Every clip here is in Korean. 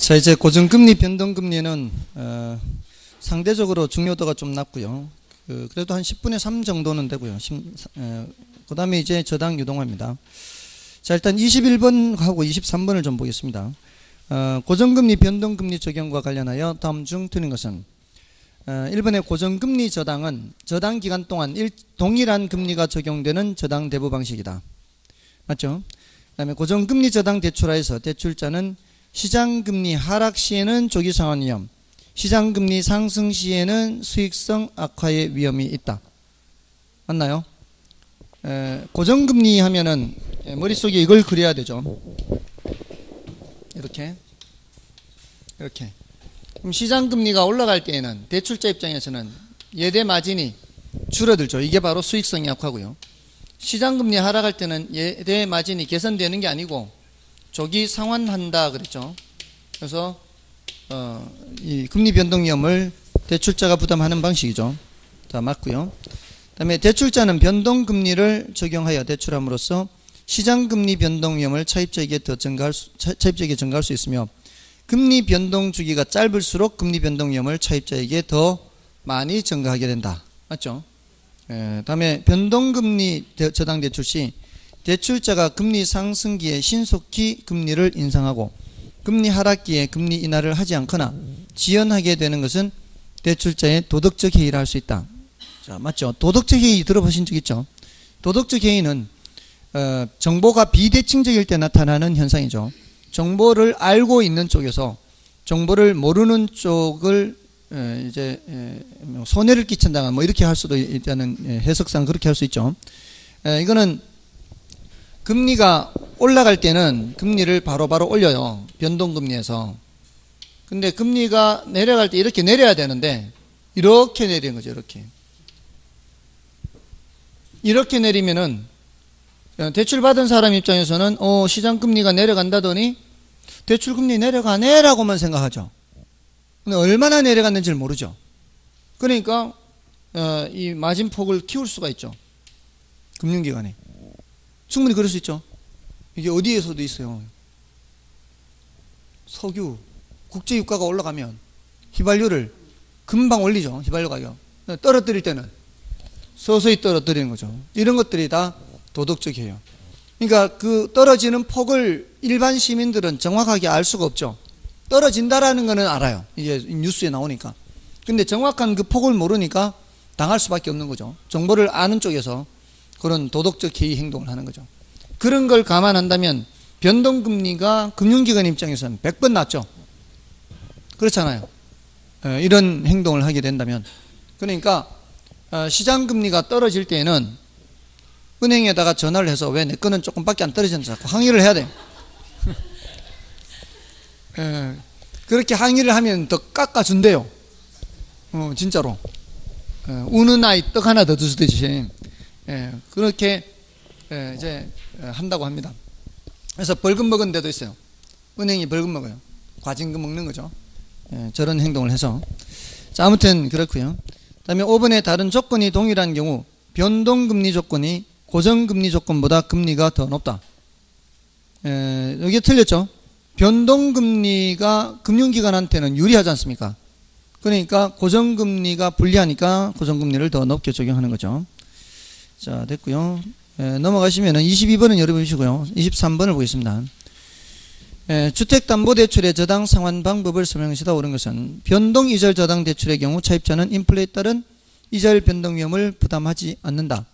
자, 이제 고정금리, 변동금리는 상대적으로 중요도가 좀 낮고요. 그래도 한 10분의 3 정도는 되고요. 그 다음에 이제 저당 유동화입니다. 자, 일단 21번하고 23번을 좀 보겠습니다. 고정금리, 변동금리 적용과 관련하여 다음 중 틀린 것은 1번의 고정금리 저당은 저당 기간 동안 동일한 금리가 적용되는 저당 대부 방식이다. 맞죠? 그 다음에 고정금리 저당 대출하에서 대출자는 시장금리 하락 시에는 조기상환 위험, 시장금리 상승 시에는 수익성 악화의 위험이 있다. 맞나요? 고정금리 하면은 머릿속에 이걸 그려야 되죠. 이렇게. 그럼 시장금리가 올라갈 때에는 대출자 입장에서는 예대 마진이 줄어들죠. 이게 바로 수익성이 악화고요. 시장금리 하락할 때는 예대 마진이 개선되는 게 아니고 조기 상환한다 그랬죠. 그래서 이 금리 변동 위험을 대출자가 부담하는 방식이죠. 자, 맞고요. 그다음에 대출자는 변동금리를 적용하여 대출함으로써 시장금리 변동 위험을 차입자에게 증가할 수 있으며 금리 변동 주기가 짧을수록 금리 변동 위험을 차입자에게 더 많이 증가하게 된다. 맞죠? 다음에 변동금리 저당 대출 시 대출자가 금리 상승기에 신속히 금리를 인상하고 금리 하락기에 금리 인하를 하지 않거나 지연하게 되는 것은 대출자의 도덕적 해이라 할 수 있다. 자, 맞죠? 도덕적 해이 들어보신 적 있죠? 도덕적 해이는 정보가 비대칭적일 때 나타나는 현상이죠. 정보를 알고 있는 쪽에서 정보를 모르는 쪽을 이제 손해를 끼친다거나 뭐 이렇게 할 수도 있다는 해석상 그렇게 할 수 있죠. 이거는 금리가 올라갈 때는 금리를 바로바로 올려요. 변동금리에서. 근데 금리가 내려갈 때 이렇게 내려야 되는데 이렇게 내리는 거죠. 이렇게 내리면은 대출 받은 사람 입장에서는 시장금리가 내려간다더니 대출금리 내려가네 라고만 생각하죠. 근데 얼마나 내려갔는지를 모르죠. 그러니까 이 마진폭을 키울 수가 있죠. 금융기관에. 충분히 그럴 수 있죠. 이게 어디에서도 있어요. 석유, 국제유가가 올라가면 휘발유를 금방 올리죠. 휘발유 가격. 떨어뜨릴 때는 서서히 떨어뜨리는 거죠. 이런 것들이 다 도덕적이에요. 그러니까 그 떨어지는 폭을 일반 시민들은 정확하게 알 수가 없죠. 떨어진다라는 거는 알아요. 이게 뉴스에 나오니까. 근데 정확한 그 폭을 모르니까 당할 수밖에 없는 거죠. 정보를 아는 쪽에서 그런 도덕적 해이 행동을 하는 거죠. 그런 걸 감안한다면 변동금리가 금융기관 입장에서는 100번 낫죠. 그렇잖아요. 이런 행동을 하게 된다면. 그러니까 시장금리가 떨어질 때에는 은행에다가 전화를 해서 왜 내 거는 조금밖에 안 떨어졌는지 자꾸 항의를 해야 돼요. 그렇게 항의를 하면 더 깎아준대요. 진짜로. 우는 아이 떡 하나 더 주듯이. 그렇게 이제 한다고 합니다. 그래서 벌금 먹은 데도 있어요. 은행이 벌금 먹어요. 과징금 먹는 거죠. 저런 행동을 해서. 자, 아무튼 그렇고요. 그다음에 5번에 다른 조건이 동일한 경우 변동금리 조건이 고정금리 조건보다 금리가 더 높다. 여기 틀렸죠? 변동금리가 금융기관한테는 유리하지 않습니까? 그러니까 고정금리가 불리하니까 고정금리를 더 높게 적용하는 거죠. 자, 됐고요. 넘어가시면은 22번은 열어보시고요. 23번을 보겠습니다. 주택담보대출의 저당 상환 방법을 설명하시다 옳은 것은 변동이절 저당 대출의 경우 차입자는 인플레에 따른 이절 변동 위험을 부담하지 않는다.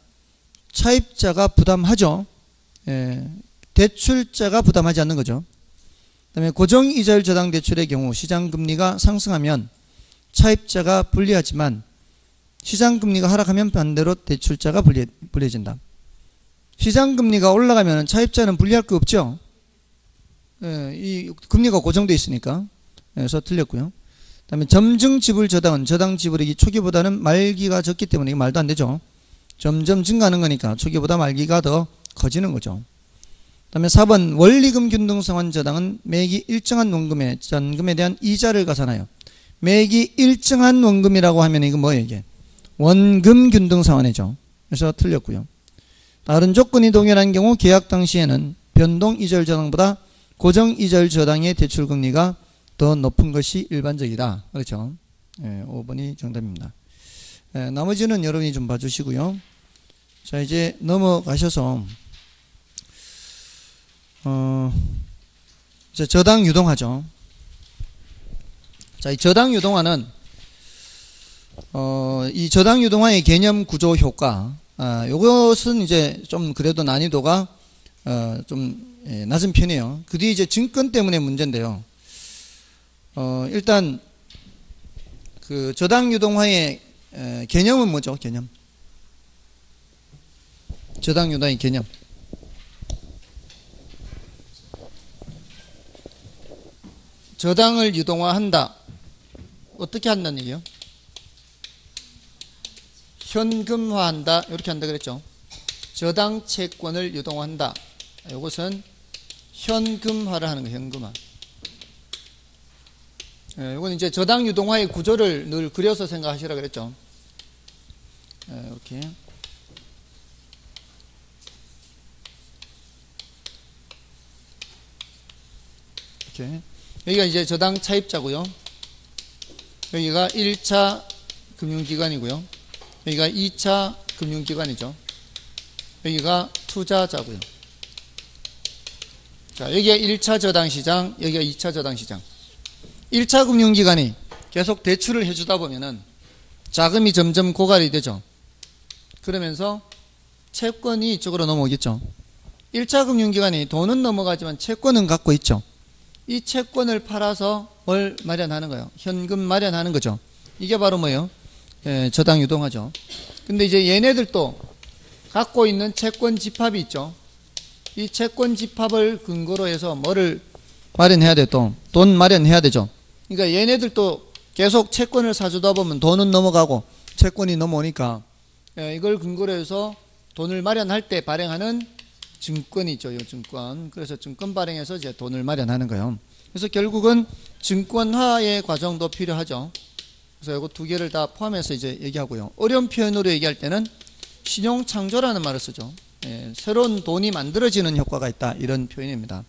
차입자가 부담하죠. 대출자가 부담하지 않는 거죠. 그 다음에 고정이절 저당 대출의 경우 시장금리가 상승하면 차입자가 불리하지만 시장금리가 하락하면 반대로 대출자가 불리해진다. 시장금리가 올라가면 차입자는 불리할 거 없죠. 이 금리가 고정되어 있으니까. 그래서 틀렸고요. 그 다음에 점증지불 저당은 저당 지불액이 초기보다는 말기가 적기 때문에 이게 말도 안 되죠. 점점 증가하는 거니까 초기보다 말기가 더 커지는 거죠. 그 다음에 4번 원리금 균등상환 저당은 매기 일정한 원금에 전금에 대한 이자를 가산하여 매기 일정한 원금이라고 하면 이거 뭐예요 이게? 원금 균등상환이죠. 그래서 틀렸고요. 다른 조건이 동일한 경우 계약 당시에는 변동 이절 저당보다 고정 이절 저당의 대출 금리가 더 높은 것이 일반적이다. 그렇죠? 5번이 정답입니다. 나머지는 여러분이 좀 봐주시고요. 자, 이제 넘어가셔서 이제 저당 유동화죠. 자, 이 저당 유동화는 이 저당 유동화의 개념 구조 효과, 요것은 이제 좀 그래도 난이도가 좀 낮은 편이에요. 그 뒤에 이제 증권 때문에 문제인데요. 일단 그 저당 유동화의 개념은 뭐죠? 개념. 저당 유동화의 개념. 저당을 유동화한다. 어떻게 한다는 얘기예요? 현금화한다. 이렇게 한다 그랬죠. 저당 채권을 유동화한다. 이것은 현금화를 하는 거예요. 현금화. 이건 이제 저당 유동화의 구조를 늘 그려서 생각하시라 그랬죠. 이렇게. 이렇게. 여기가 이제 저당 차입자고요. 여기가 1차 금융기관이고요. 여기가 2차 금융기관이죠. 여기가 투자자고요. 자, 여기가 1차 저당시장, 여기가 2차 저당시장. 1차 금융기관이 계속 대출을 해주다 보면은 자금이 점점 고갈이 되죠. 그러면서 채권이 이쪽으로 넘어오겠죠. 1차 금융기관이 돈은 넘어가지만 채권은 갖고 있죠. 이 채권을 팔아서 뭘 마련하는 거예요? 현금 마련하는 거죠. 이게 바로 뭐예요? 저당 유동화죠. 근데 이제 얘네들도 갖고 있는 채권 집합이 있죠. 이 채권 집합을 근거로 해서 뭐를 마련해야 돼? 또 돈 마련해야 되죠. 그러니까 얘네들도 계속 채권을 사주다 보면 돈은 넘어가고 채권이 넘어오니까 이걸 근거로 해서 돈을 마련할 때 발행하는 증권이 있죠. 이 증권. 그래서 증권 발행해서 이제 돈을 마련하는 거예요. 그래서 결국은 증권화의 과정도 필요하죠. 그래서 이거 두 개를 다 포함해서 이제 얘기하고요. 어려운 표현으로 얘기할 때는 신용창조라는 말을 쓰죠. 새로운 돈이 만들어지는 효과가 있다. 이런 표현입니다.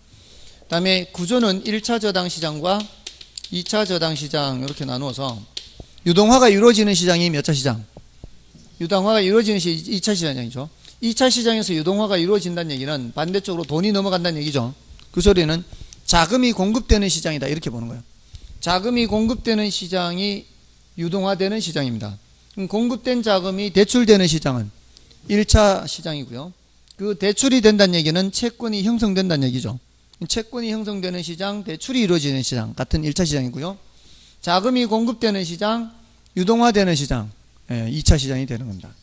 그 다음에 구조는 1차 저당시장과 2차 저당시장 이렇게 나누어서 유동화가 이루어지는 시장이 몇 차 시장? 유동화가 이루어지는 시장이 2차 시장이죠. 2차 시장에서 유동화가 이루어진다는 얘기는 반대쪽으로 돈이 넘어간다는 얘기죠. 그 소리는 자금이 공급되는 시장이다. 이렇게 보는 거예요. 자금이 공급되는 시장이 유동화되는 시장입니다. 공급된 자금이 대출되는 시장은 1차 시장이고요. 그 대출이 된다는 얘기는 채권이 형성된다는 얘기죠. 채권이 형성되는 시장, 대출이 이루어지는 시장 같은 1차 시장이고요. 자금이 공급되는 시장, 유동화되는 시장, 2차 시장이 되는 겁니다.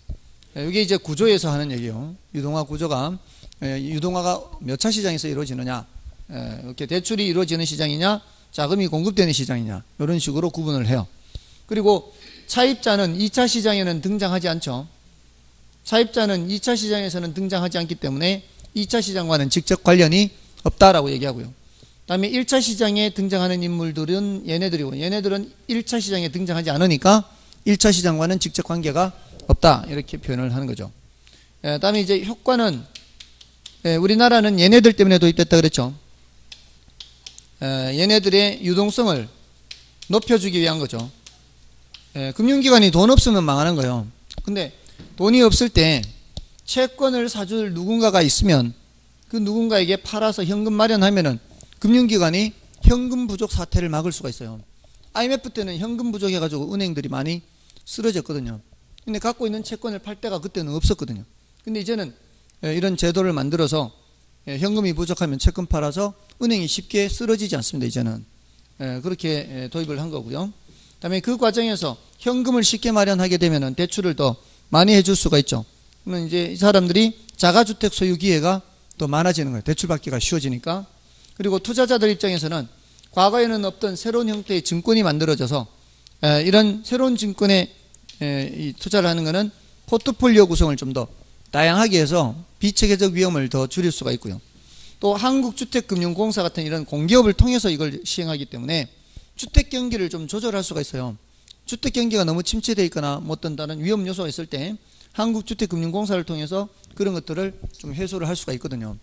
이게 이제 구조에서 하는 얘기예요. 유동화 구조가 유동화가 몇 차 시장에서 이루어지느냐, 이렇게 대출이 이루어지는 시장이냐, 자금이 공급되는 시장이냐, 이런 식으로 구분을 해요. 그리고 차입자는 2차 시장에는 등장하지 않죠. 차입자는 2차 시장에서는 등장하지 않기 때문에 2차 시장과는 직접 관련이 없다라고 얘기하고요. 그 다음에 1차 시장에 등장하는 인물들은 얘네들이고, 얘네들은 1차 시장에 등장하지 않으니까 1차 시장과는 직접 관계가 없다. 이렇게 표현을 하는 거죠. 그 다음에 이제 효과는, 우리나라는 얘네들 때문에 도입됐다 그랬죠. 얘네들의 유동성을 높여주기 위한 거죠. 금융기관이 돈 없으면 망하는 거예요. 근데 돈이 없을 때 채권을 사줄 누군가가 있으면 그 누군가에게 팔아서 현금 마련하면은 금융기관이 현금 부족 사태를 막을 수가 있어요. IMF 때는 현금 부족해가지고 은행들이 많이 쓰러졌거든요. 근데 갖고 있는 채권을 팔 때가 그때는 없었거든요. 근데 이제는 이런 제도를 만들어서 현금이 부족하면 채권 팔아서 은행이 쉽게 쓰러지지 않습니다. 이제는 그렇게 도입을 한 거고요. 그 다음에 그 과정에서 현금을 쉽게 마련하게 되면 대출을 더 많이 해줄 수가 있죠. 그러면 이제 이 사람들이 자가주택 소유 기회가 더 많아지는 거예요. 대출받기가 쉬워지니까. 그리고 투자자들 입장에서는 과거에는 없던 새로운 형태의 증권이 만들어져서 이런 새로운 증권에 투자를 하는 것은 포트폴리오 구성을 좀 더 다양하게 해서 비체계적 위험을 더 줄일 수가 있고요. 또 한국주택금융공사 같은 이런 공기업을 통해서 이걸 시행하기 때문에 주택 경기를 좀 조절할 수가 있어요. 주택 경기가 너무 침체되어 있거나 뭐 어떤 다른 위험 요소가 있을 때 한국주택금융공사를 통해서 그런 것들을 좀 해소를 할 수가 있거든요.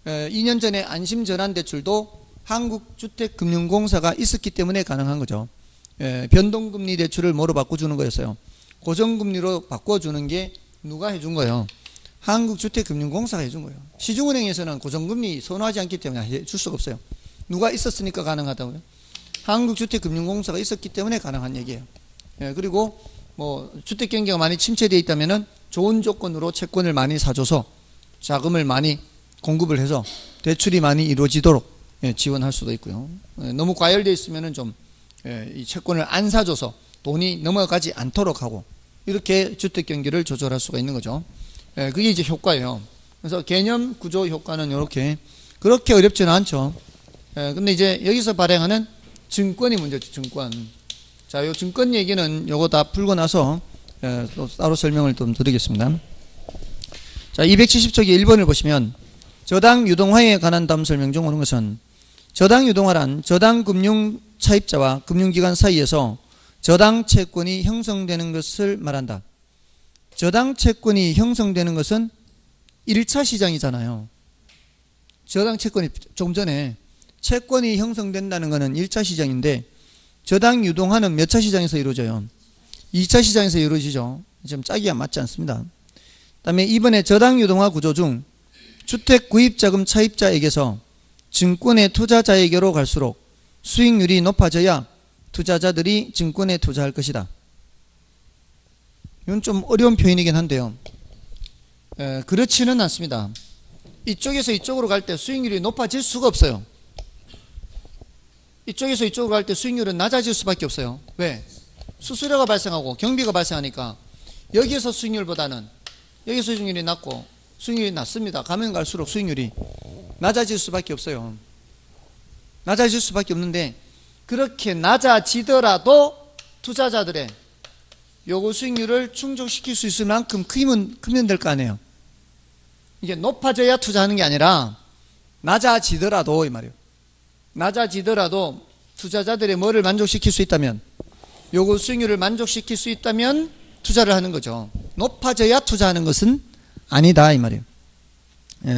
2년 전에 안심전환대출도 한국주택금융공사가 있었기 때문에 가능한 거죠. 변동금리 대출을 뭐로 바꿔주는 거였어요? 고정금리로 바꿔주는 게 누가 해준 거예요? 한국주택금융공사가 해준 거예요. 시중은행에서는 고정금리 선호하지 않기 때문에 해줄 수가 없어요. 누가 있었으니까 가능하다고요? 한국주택금융공사가 있었기 때문에 가능한 얘기예요. 그리고 뭐 주택경기가 많이 침체되어 있다면은 좋은 조건으로 채권을 많이 사줘서 자금을 많이 공급을 해서 대출이 많이 이루어지도록 지원할 수도 있고요. 너무 과열되어 있으면은 좀 이 채권을 안 사줘서 돈이 넘어가지 않도록 하고 이렇게 주택경기를 조절할 수가 있는 거죠. 그게 이제 효과예요. 그래서 개념 구조 효과는 이렇게 그렇게 어렵지는 않죠. 근데 이제 여기서 발행하는 증권이 문제죠. 증권. 자, 요 증권 얘기는 요거 다 풀고 나서 또 따로 설명을 좀 드리겠습니다. 자, 270쪽에 1번을 보시면 저당 유동화에 관한 다음 설명 중 오는 것은 저당 유동화란 저당 금융 차입자와 금융기관 사이에서 저당 채권이 형성되는 것을 말한다. 저당 채권이 형성되는 것은 1차 시장이잖아요. 저당 채권이 조금 전에 채권이 형성된다는 것은 1차 시장인데 저당 유동화는 몇 차 시장에서 이루어져요? 2차 시장에서 이루어지죠. 지금 짜기가 맞지 않습니다. 그 다음에 이번에 저당 유동화 구조 중 주택 구입자금 차입자에게서 증권의 투자자에게로 갈수록 수익률이 높아져야 투자자들이 증권에 투자할 것이다. 이건 좀 어려운 표현이긴 한데요. 그렇지는 않습니다. 이쪽에서 이쪽으로 갈 때 수익률이 높아질 수가 없어요. 이쪽에서 이쪽으로 갈 때 수익률은 낮아질 수밖에 없어요. 왜? 수수료가 발생하고 경비가 발생하니까 여기에서 수익률보다는 여기서 수익률이 낮고 수익률이 낮습니다. 가면 갈수록 수익률이 낮아질 수밖에 없어요. 낮아질 수밖에 없는데 그렇게 낮아지더라도 투자자들의 요구 수익률을 충족시킬 수 있을 만큼 크면 될 거 아니에요. 이게 높아져야 투자하는 게 아니라 낮아지더라도 이 말이에요. 낮아지더라도 투자자들의 뭐를 만족시킬 수 있다면 요구 수익률을 만족시킬 수 있다면 투자를 하는 거죠. 높아져야 투자하는 것은 아니다 이 말이에요.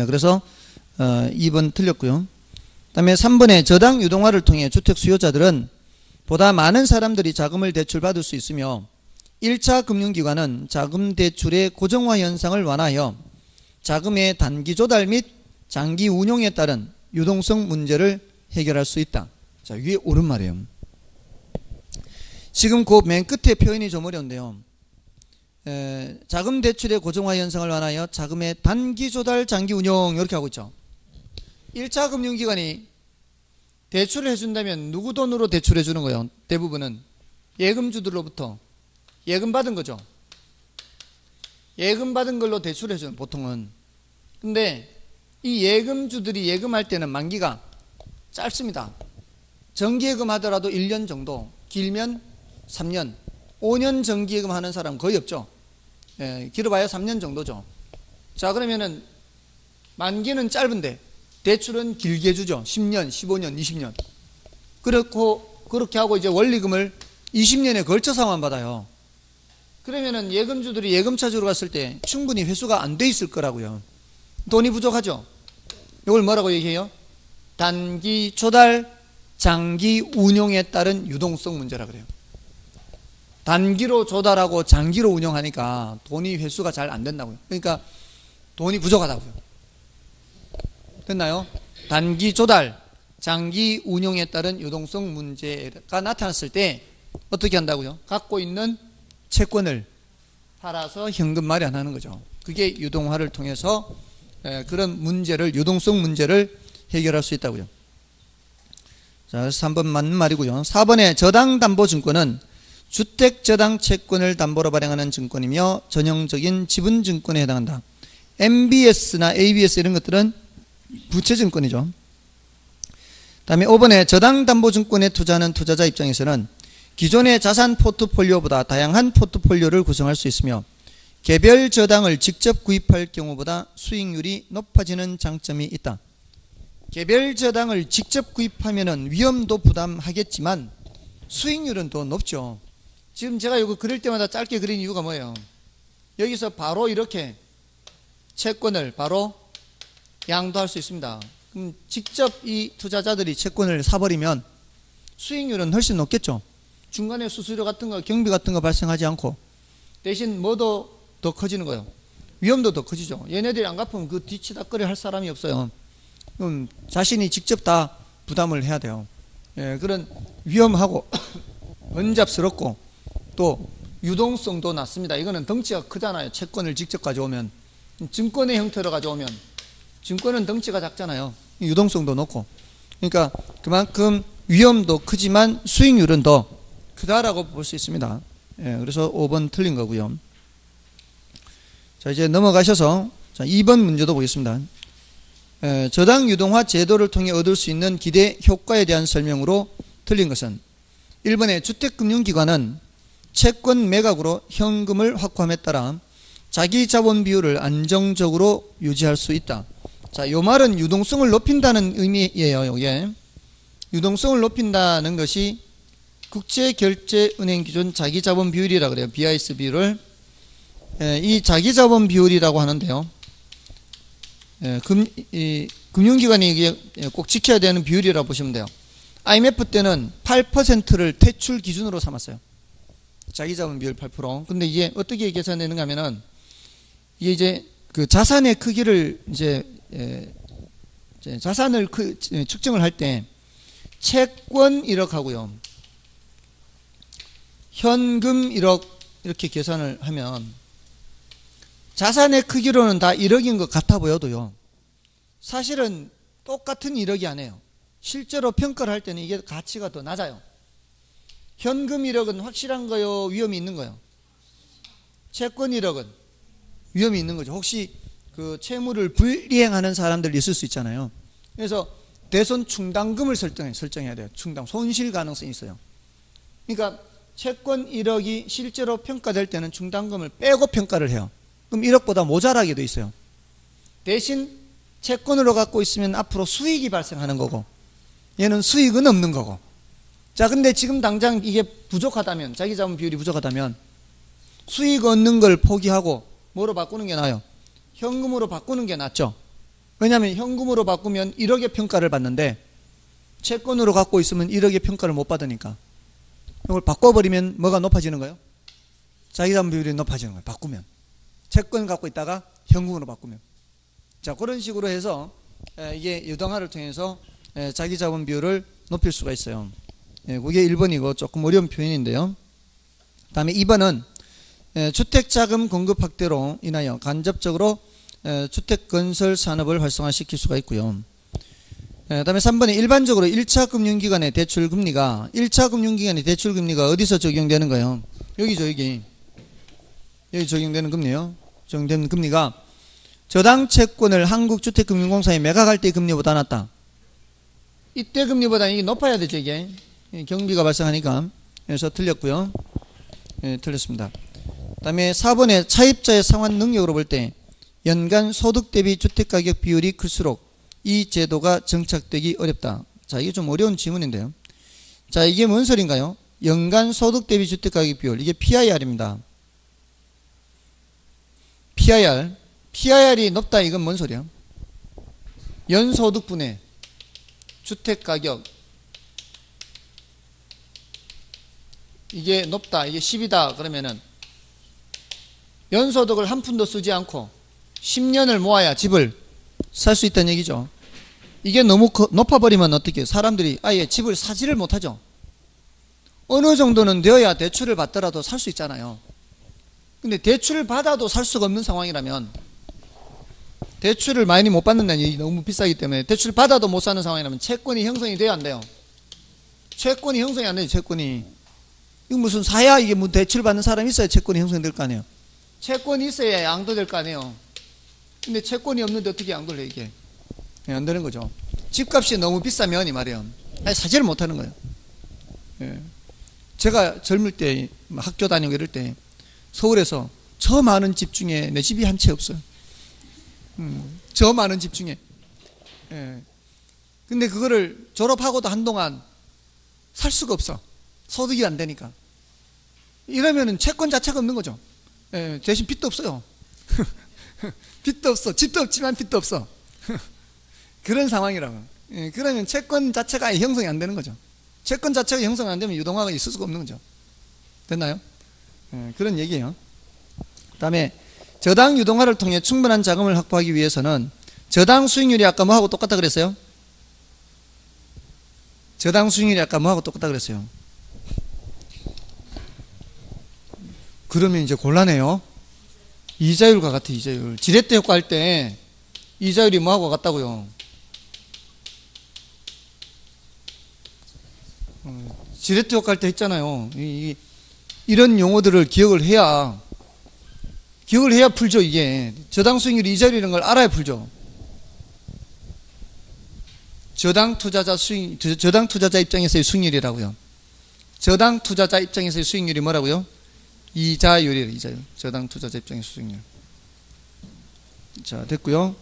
그래서 2번 틀렸고요. 그 다음에 3번에 저당 유동화를 통해 주택 수요자들은 보다 많은 사람들이 자금을 대출받을 수 있으며 1차 금융기관은 자금 대출의 고정화 현상을 완화하여 자금의 단기 조달 및 장기 운용에 따른 유동성 문제를 해결할 수 있다. 자, 위에 옳은 말이에요. 지금 그 맨 끝에 표현이 좀 어려운데요. 자금 대출의 고정화 현상을 완화하여 자금의 단기 조달 장기 운용 이렇게 하고 있죠. 1차 금융기관이 대출을 해준다면 누구 돈으로 대출해 주는 거예요? 대부분은 예금주들로부터 예금 받은 거죠. 예금 받은 걸로 대출해 주는 보통은. 근데 이 예금주들이 예금할 때는 만기가 짧습니다. 정기예금 하더라도 1년 정도, 길면 3년, 5년 정기예금 하는 사람 거의 없죠. 길어봐야 3년 정도죠. 자, 그러면은 만기는 짧은데 대출은 길게 주죠. 10년, 15년, 20년. 그렇게 하고 이제 원리금을 20년에 걸쳐서만 받아요. 그러면은 예금주들이 예금 찾으러 갔을 때 충분히 회수가 안 돼 있을 거라고요. 돈이 부족하죠. 이걸 뭐라고 얘기해요? 단기 조달, 장기 운용에 따른 유동성 문제라 그래요. 단기로 조달하고 장기로 운용하니까 돈이 회수가 잘 안 된다고요. 그러니까 돈이 부족하다고요. 됐나요? 단기 조달, 장기 운용에 따른 유동성 문제가 나타났을 때 어떻게 한다고요? 갖고 있는 채권을 팔아서 현금 마련하는 거죠. 그게 유동화를 통해서 그런 문제를, 유동성 문제를 해결할 수 있다고요. 자, 3번 맞는 말이고요. 4번에 저당담보증권은 주택저당 채권을 담보로 발행하는 증권이며 전형적인 지분증권에 해당한다. MBS나 ABS 이런 것들은 부채증권이죠. 다음에 5번에 저당담보증권에 투자하는 투자자 입장에서는 기존의 자산 포트폴리오보다 다양한 포트폴리오를 구성할 수 있으며 개별 저당을 직접 구입할 경우보다 수익률이 높아지는 장점이 있다. 개별 저당을 직접 구입하면 위험도 부담하겠지만 수익률은 더 높죠. 지금 제가 이거 그릴 때마다 짧게 그린 이유가 뭐예요? 여기서 바로 이렇게 채권을 바로 양도할 수 있습니다. 직접 이 투자자들이 채권을 사버리면 수익률은 훨씬 높겠죠. 중간에 수수료 같은 거, 경비 같은 거 발생하지 않고, 대신 뭐도 더 커지는 거예요. 위험도 더 커지죠. 얘네들이 안 갚으면 그 뒤치다거리 할 사람이 없어요. 그럼 자신이 직접 다 부담을 해야 돼요. 예, 그런 위험하고 번잡스럽고 또 유동성도 낮습니다. 이거는 덩치가 크잖아요. 채권을 직접 가져오면. 증권의 형태로 가져오면 증권은 덩치가 작잖아요. 유동성도 높고. 그러니까 그만큼 위험도 크지만 수익률은 더 크다라고 볼 수 있습니다. 예, 그래서 5번 틀린 거고요. 자, 이제 넘어가셔서 2번 문제도 보겠습니다. 저당 유동화 제도를 통해 얻을 수 있는 기대 효과에 대한 설명으로 틀린 것은 1번에 주택금융기관은 채권 매각으로 현금을 확보함에 따라 자기 자본 비율을 안정적으로 유지할 수 있다. 자, 요 말은 유동성을 높인다는 의미예요. 요게 유동성을 높인다는 것이 국제결제은행 기준 자기 자본 비율이라 그래요. BIS 비율을. 이 자기 자본 비율이라고 하는데요. 금융기관이 이게 꼭 지켜야 되는 비율이라고 보시면 돼요. IMF 때는 8%를 퇴출 기준으로 삼았어요. 자기 자본 비율 8%. 근데 이게 어떻게 계산되는가 하면은 이게 이제 그 자산의 크기를 이제 자산을 측정을 할 때 채권 1억 하고요. 현금 1억 이렇게 계산을 하면 자산의 크기로는 다 1억인 것 같아 보여도요. 사실은 똑같은 1억이 아니에요. 실제로 평가를 할 때는 이게 가치가 더 낮아요. 현금 1억은 확실한 거요? 위험이 있는 거요? 채권 1억은 위험이 있는 거죠. 혹시 그 채무를 불이행하는 사람들 있을 수 있잖아요. 그래서 대손 충당금을 설정해야 돼요. 충당, 손실 가능성이 있어요. 그러니까 채권 1억이 실제로 평가될 때는 충당금을 빼고 평가를 해요. 그럼 1억보다 모자라게 돼 있어요. 대신 채권으로 갖고 있으면 앞으로 수익이 발생하는 거고 얘는 수익은 없는 거고. 자, 근데 지금 당장 이게 부족하다면, 자기 자본 비율이 부족하다면 수익 얻는 걸 포기하고 뭐로 바꾸는 게 나아요? 현금으로 바꾸는 게 낫죠. 왜냐하면 현금으로 바꾸면 1억의 평가를 받는데 채권으로 갖고 있으면 1억의 평가를 못 받으니까 이걸 바꿔버리면 뭐가 높아지는 거예요? 자기 자본 비율이 높아지는 거예요. 바꾸면. 채권 갖고 있다가 현금으로 바꾸면. 자, 그런 식으로 해서 이게 유동화를 통해서 자기 자본 비율을 높일 수가 있어요. 그게 1번이고 조금 어려운 표현인데요. 다음에 2번은 주택자금 공급 확대로 인하여 간접적으로 주택 건설 산업을 활성화시킬 수가 있고요. 다음에 3번에 일반적으로 1차 금융기관의 대출금리가 1차 금융기관의 대출금리가 어디서 적용되는 거예요? 여기죠. 여기 적용되는 금리요. 적용되는 금리가 저당 채권을 한국주택금융공사에 매각할 때 금리보다 낮다. 이때 금리보다 이게 높아야 되죠. 이게 경비가 발생하니까. 그래서 틀렸고요. 틀렸습니다. 다음에 4번에 차입자의 상환 능력으로 볼 때 연간 소득 대비 주택가격 비율이 클수록 이 제도가 정착되기 어렵다. 자, 이게 좀 어려운 질문인데요. 자, 이게 뭔 소린가요? 연간 소득 대비 주택가격 비율. 이게 PIR입니다. PIR이 높다. 이건 뭔 소리야? 연소득분의 주택가격. 이게 높다. 이게 10이다. 그러면은 연소득을 한 푼도 쓰지 않고 10년을 모아야 집을 살 수 있다는 얘기죠. 이게 너무 높아버리면 어떻게 해요? 사람들이 아예 집을 사지를 못하죠. 어느 정도는 되어야 대출을 받더라도 살 수 있잖아요. 근데 대출을 받아도 살 수가 없는 상황이라면, 대출을 많이 못 받는다는 얘기, 너무 비싸기 때문에 대출 받아도 못 사는 상황이라면 채권이 형성이 돼야 안 돼요? 채권이 형성이 안 되죠. 채권이. 이거 무슨 사야 이게 뭐 대출 받는 사람이 있어야 채권이 형성될 거 아니에요. 채권이 있어야 양도될 거 아니에요. 근데 채권이 없는데 어떻게 양도를 해 이게? 안 되는 거죠. 집값이 너무 비싸면 이 말이에요. 아니, 사지를 못하는 거예요. 예. 제가 젊을 때 학교 다니고 이럴 때 서울에서 저 많은 집 중에 내 집이 한 채 없어요. 저 많은 집 중에. 예. 근데 그거를 졸업하고도 한동안 살 수가 없어. 소득이 안 되니까. 이러면은 채권 자체가 없는 거죠. 예. 대신 빚도 없어요. 빚도 없어. 집도 없지만 빚도 없어. 그런 상황이라고. 그러면 채권 자체가 형성이 안 되는 거죠. 채권 자체가 형성 안 되면 유동화가 있을 수가 없는 거죠. 됐나요? 그런 얘기예요. 그 다음에 저당 유동화를 통해 충분한 자금을 확보하기 위해서는 저당 수익률이 아까 뭐하고 똑같다 그랬어요? 저당 수익률이 아까 뭐하고 똑같다 그랬어요? 그러면 이제 곤란해요. 이자율과 같아. 이자율. 지렛대 효과 할 때 이자율이 뭐하고 같다고요? 지렛대 효과 할 때 했잖아요. 이런 용어들을 기억을 해야 풀죠. 이게 저당 수익률 이자율이라는 걸 알아야 풀죠. 저당 투자자 입장에서의 수익률이라고요. 저당 투자자 입장에서의 수익률이 뭐라고요? 이자율이에요. 이자율. 저당 투자자 입장의 수익률. 자, 됐고요.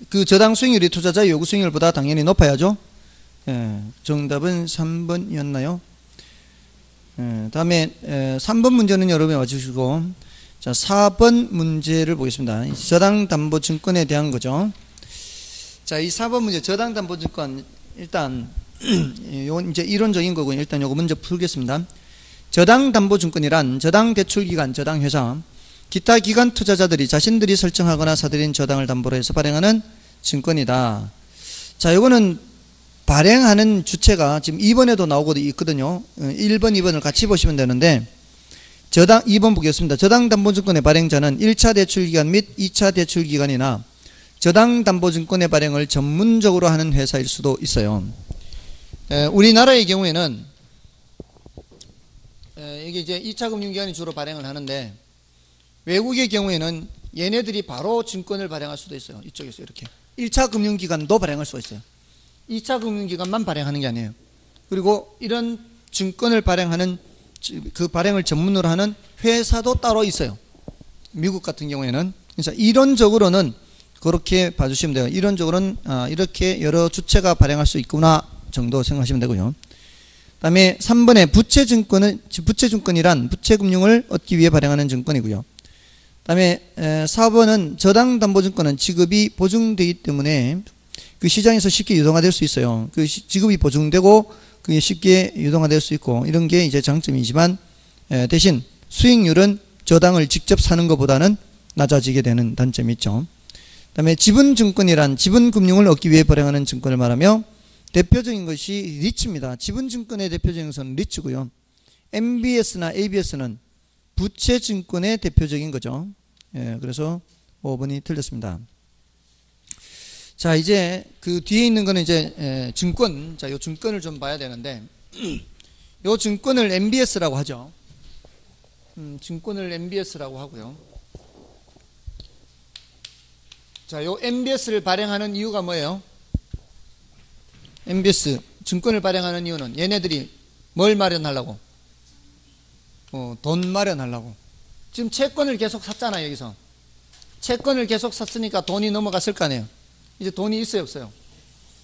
그 저당 수익률이 투자자 요구 수익률보다 당연히 높아야죠. 정답은 3번이었나요? 다음에 3번 문제는 여러분이 맞추시고, 자, 4번 문제를 보겠습니다. 저당담보증권에 대한 거죠. 자, 이 4번 문제 저당담보증권 일단 이건 이제 이론적인 거고 일단 요거 먼저 풀겠습니다. 저당담보증권이란 저당대출기관, 저당회사, 기타 기관 투자자들이 자신들이 설정하거나 사들인 저당을 담보로 해서 발행하는 증권이다. 자, 요거는 발행하는 주체가 지금 2번에도 나오고 있거든요. 1번, 2번을 같이 보시면 되는데 2번 보겠습니다. 저당담보증권의 발행자는 1차 대출기관 및 2차 대출기관이나 저당담보증권의 발행을 전문적으로 하는 회사일 수도 있어요. 우리나라의 경우에는 이게 이제 2차 금융기관이 주로 발행을 하는데 외국의 경우에는 얘네들이 바로 증권을 발행할 수도 있어요. 이쪽에서 이렇게 1차 금융기관도 발행할 수가 있어요. 2차 금융기관만 발행하는 게 아니에요. 그리고 이런 증권을 발행하는 그 발행을 전문으로 하는 회사도 따로 있어요. 미국 같은 경우에는. 그래서 이론적으로는 그렇게 봐주시면 돼요. 이론적으로는 이렇게 여러 주체가 발행할 수 있구나 정도 생각하시면 되고요. 그 다음에 3번에 부채증권이란 부채금융을 얻기 위해 발행하는 증권이고요. 그 다음에 4번은 저당담보증권은 지급이 보증되기 때문에 그 시장에서 쉽게 유동화될 수 있어요. 그 지급이 보증되고 그게 쉽게 유동화될 수 있고 이런 게 이제 장점이지만 대신 수익률은 저당을 직접 사는 것보다는 낮아지게 되는 단점이 있죠. 그 다음에 지분증권이란 지분금융을 얻기 위해 발행하는 증권을 말하며 대표적인 것이 리츠입니다. 지분증권의 대표적인 것은 리츠고요. MBS나 ABS는 부채증권의 대표적인 거죠. 그래서 5번이 틀렸습니다. 자, 이제 그 뒤에 있는 거는 이제 증권. 자, 요 증권을 좀 봐야 되는데 요 증권을 MBS라고 하죠. 증권을 MBS라고 하고요. 자, 요 MBS를 발행하는 이유가 뭐예요? MBS 증권을 발행하는 이유는 얘네들이 뭘 마련하려고? 돈 마련하려고. 지금 채권을 계속 샀잖아요. 여기서 채권을 계속 샀으니까 돈이 넘어갔을 거 아니에요. 이제 돈이 있어요, 없어요?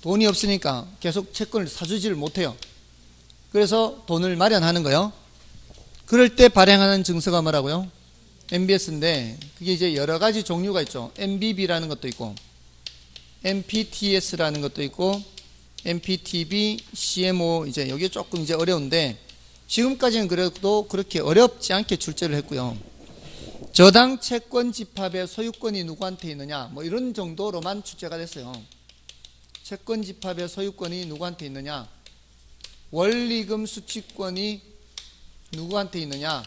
돈이 없으니까 계속 채권을 사주지를 못해요. 그래서 돈을 마련하는 거예요. 그럴 때 발행하는 증서가 뭐라고요? MBS인데 그게 이제 여러 가지 종류가 있죠. MBB라는 것도 있고 MPTS라는 것도 있고 MPTB, CMO 이제 여기 조금 이제 어려운데 지금까지는 그래도 그렇게 어렵지 않게 출제를 했고요. 저당 채권 집합의 소유권이 누구한테 있느냐 뭐 이런 정도로만 출제가 됐어요. 채권 집합의 소유권이 누구한테 있느냐, 원리금 수취권이 누구한테 있느냐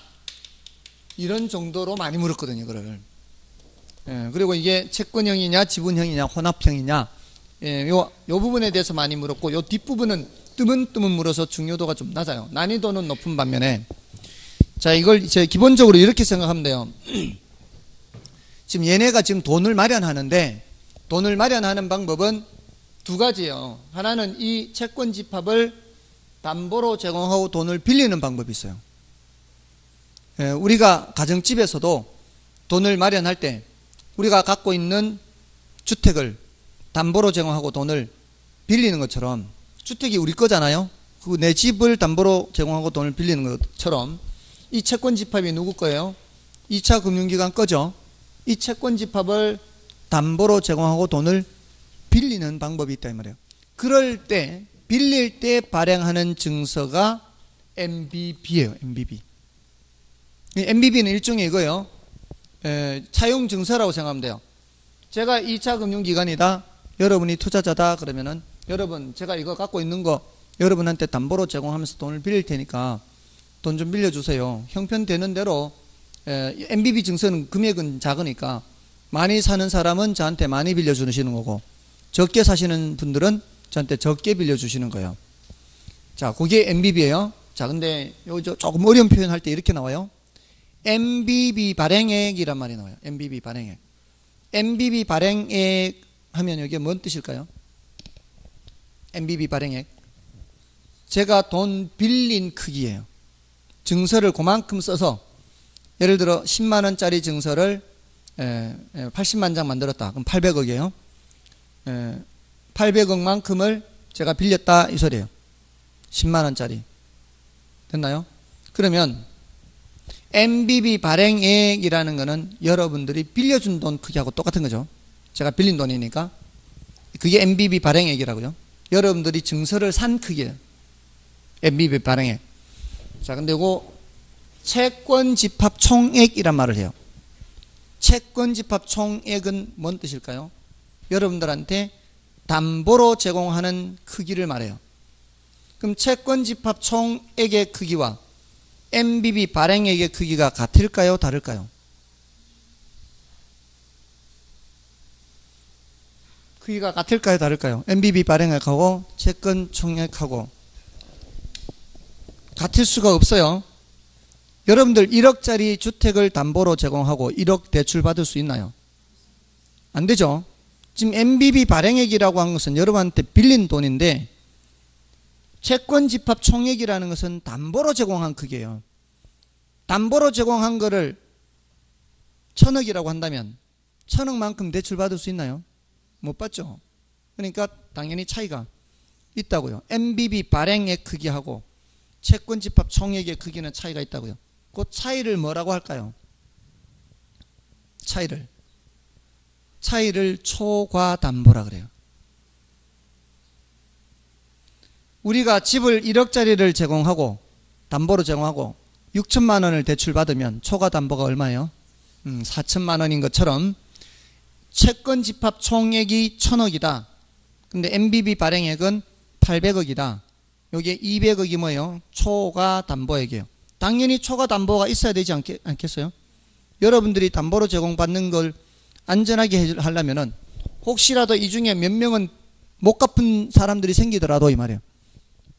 이런 정도로 많이 물었거든요. 그걸. 그리고 이게 채권형이냐 지분형이냐 혼합형이냐 요 부분에 대해서 많이 물었고 요 뒷부분은 뜨문뜨문 물어서 중요도가 좀 낮아요. 난이도는 높은 반면에 자, 이걸 이제 기본적으로 이렇게 생각하면 돼요. 지금 얘네가 지금 돈을 마련하는데 돈을 마련하는 방법은 두 가지예요. 하나는 이 채권 집합을 담보로 제공하고 돈을 빌리는 방법이 있어요. 우리가 가정집에서도 돈을 마련할 때 우리가 갖고 있는 주택을 담보로 제공하고 돈을 빌리는 것처럼 주택이 우리 거잖아요. 그 내 집을 담보로 제공하고 돈을 빌리는 것처럼 이 채권 집합이 누구 거예요? 2차 금융기관 거죠. 이 채권 집합을 담보로 제공하고 돈을 빌리는 방법이 있다 이 말이에요. 그럴 때 빌릴 때 발행하는 증서가 MBB예요. MBB. MBB는 일종의 이거요. 차용 증서라고 생각하면 돼요. 제가 2차 금융기관이다. 여러분이 투자자다. 그러면은 여러분 제가 이거 갖고 있는 거 여러분한테 담보로 제공하면서 돈을 빌릴 테니까 돈 좀 빌려주세요. 형편되는 대로 MBB 증서는 금액은 작으니까 많이 사는 사람은 저한테 많이 빌려주시는 거고 적게 사시는 분들은 저한테 적게 빌려주시는 거예요. 자, 그게 MBB예요. 자, 근데 요 조금 어려운 표현 할 때 이렇게 나와요. MBB 발행액이란 말이 나와요. MBB 발행액. MBB 발행액 하면 여기에 뭔 뜻일까요? MBB 발행액. 제가 돈 빌린 크기예요. 증서를 그만큼 써서 예를 들어 10만 원짜리 증서를 80만 장 만들었다. 그럼 800억이에요. 800억만큼을 제가 빌렸다 이 소리예요. 10만 원짜리. 됐나요? 그러면 MBB 발행액이라는 거는 여러분들이 빌려준 돈 크기하고 똑같은 거죠. 제가 빌린 돈이니까. 그게 MBB 발행액이라고요. 여러분들이 증서를 산 크기예요. MBB 발행액. 자, 근데 이거 채권 집합 총액이란 말을 해요. 채권 집합 총액은 뭔 뜻일까요? 여러분들한테 담보로 제공하는 크기를 말해요. 그럼 채권 집합 총액의 크기와 MBB 발행액의 크기가 같을까요? 다를까요? 크기가 같을까요? 다를까요? MBB 발행액하고 채권 총액하고 같을 수가 없어요. 여러분들 1억짜리 주택을 담보로 제공하고 1억 대출 받을 수 있나요? 안 되죠. 지금 MBB 발행액이라고 한 것은 여러분한테 빌린 돈인데 채권 집합 총액이라는 것은 담보로 제공한 크기예요. 담보로 제공한 거를 1000억이라고 한다면 1000억만큼 대출 받을 수 있나요? 못 받죠. 그러니까 당연히 차이가 있다고요. MBB 발행액 크기하고 채권 집합 총액의 크기는 차이가 있다고요. 그 차이를 뭐라고 할까요? 차이를 초과담보라 그래요. 우리가 집을 1억짜리를 제공하고 담보로 제공하고 6천만 원을 대출받으면 초과담보가 얼마예요? 4천만 원인 것처럼 채권 집합 총액이 1000억이다. 근데 MBB 발행액은 800억이다. 여기에 200억이 뭐예요? 초과담보액이에요. 당연히 초과담보가 있어야 되지 않겠어요? 여러분들이 담보로 제공받는 걸 안전하게 하려면은 혹시라도 이 중에 몇 명은 못 갚은 사람들이 생기더라도 이 말이에요.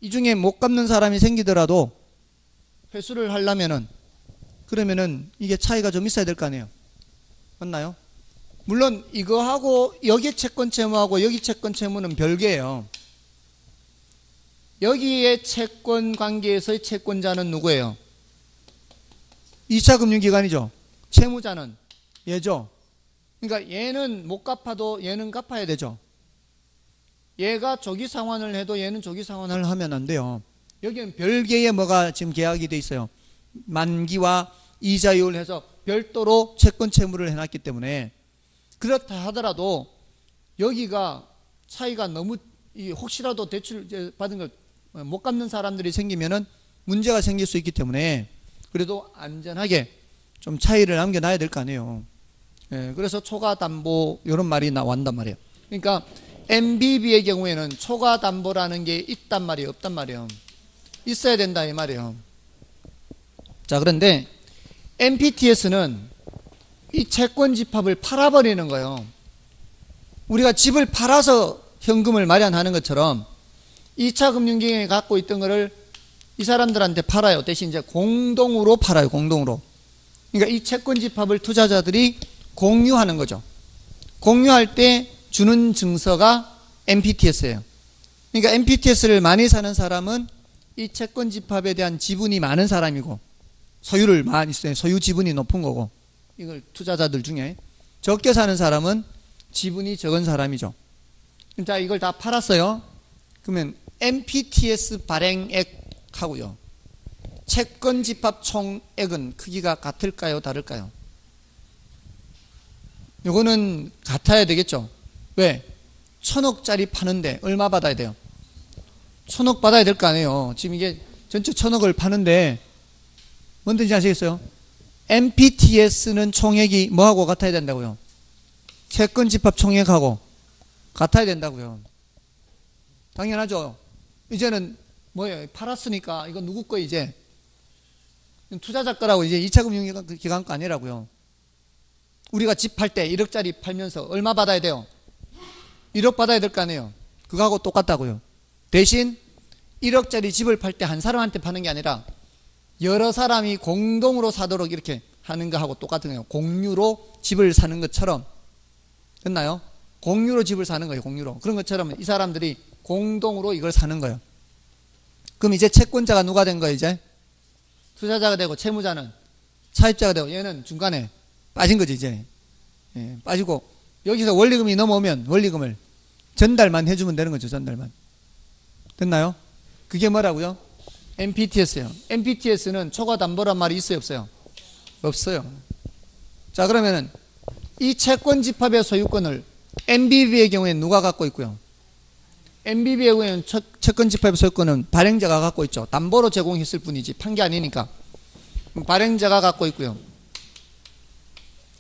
이 중에 못 갚는 사람이 생기더라도 회수를 하려면은 그러면은 이게 차이가 좀 있어야 될 거 아니에요. 맞나요? 물론 이거하고 여기 채권 채무하고 여기 채권 채무는 별개예요. 여기에 채권 관계에서의 채권자는 누구예요? 2차 금융기관이죠. 채무자는 얘죠. 그러니까 얘는 못 갚아도 얘는 갚아야 되죠. 얘가 조기 상환을 해도 얘는 조기 상환을 하면 안 돼요. 여기는 별개의 뭐가 지금 계약이 돼 있어요. 만기와 이자율 해서 별도로 채권 채무를 해놨기 때문에 그렇다 하더라도 여기가 차이가 너무 혹시라도 대출 받은 걸 못 갚는 사람들이 생기면은 문제가 생길 수 있기 때문에 그래도 안전하게 좀 차이를 남겨놔야 될 거 아니에요. 그래서 초과담보 이런 말이 나온단 말이에요. 그러니까 MBB의 경우에는 초과담보라는 게 있단 말이에요, 없단 말이에요? 있어야 된다 이 말이에요. 자, 그런데 MPTS는 이 채권 집합을 팔아버리는 거예요. 우리가 집을 팔아서 현금을 마련하는 것처럼 2차 금융기관이 갖고 있던 거를 이 사람들한테 팔아요. 대신 이제 공동으로 팔아요. 공동으로. 그러니까 이 채권 집합을 투자자들이 공유하는 거죠. 공유할 때 주는 증서가 MPTS예요. 그러니까 MPTS를 많이 사는 사람은 이 채권 집합에 대한 지분이 많은 사람이고 소유를 많이 써요. 소유 지분이 높은 거고 이걸 투자자들 중에 적게 사는 사람은 지분이 적은 사람이죠. 자, 이걸 다 팔았어요. 그러면 MPTS 발행액하고요. 채권 집합 총액은 크기가 같을까요? 다를까요? 요거는 같아야 되겠죠. 왜? 1,000억짜리 파는데 얼마 받아야 돼요? 1,000억 받아야 될 거 아니에요. 지금 이게 전체 1,000억을 파는데 뭔지 아시겠어요? MPTS는 총액이 뭐하고 같아야 된다고요? 채권 집합 총액하고 같아야 된다고요. 당연하죠. 이제는 뭐예요? 팔았으니까 이건 누구 거 이제? 투자자 거라고 이제 2차 금융기관 거 아니라고요. 우리가 집 팔 때 1억짜리 팔면서 얼마 받아야 돼요? 1억 받아야 될 거 아니에요. 그거하고 똑같다고요. 대신 1억짜리 집을 팔 때 한 사람한테 파는 게 아니라 여러 사람이 공동으로 사도록 이렇게 하는 거하고 똑같은 거예요. 공유로 집을 사는 것처럼. 됐나요? 공유로 집을 사는 거예요. 공유로. 그런 것처럼 이 사람들이 공동으로 이걸 사는 거예요. 그럼 이제 채권자가 누가 된 거예요? 이제 투자자가 되고 채무자는 차입자가 되고 얘는 중간에 빠진 거지 이제. 예, 빠지고 여기서 원리금이 넘어오면 원리금을 전달만 해주면 되는 거죠. 전달만. 됐나요? 그게 뭐라고요? MPTS예요. MPTS는 초과 담보란 말이 있어요? 없어요? 없어요. 자, 그러면은 이 채권 집합의 소유권을 MBB의 경우에는 누가 갖고 있고요? MBB의 경우에는 채권 집합의 소유권은 발행자가 갖고 있죠. 담보로 제공했을 뿐이지 판 게 아니니까. 발행자가 갖고 있고요.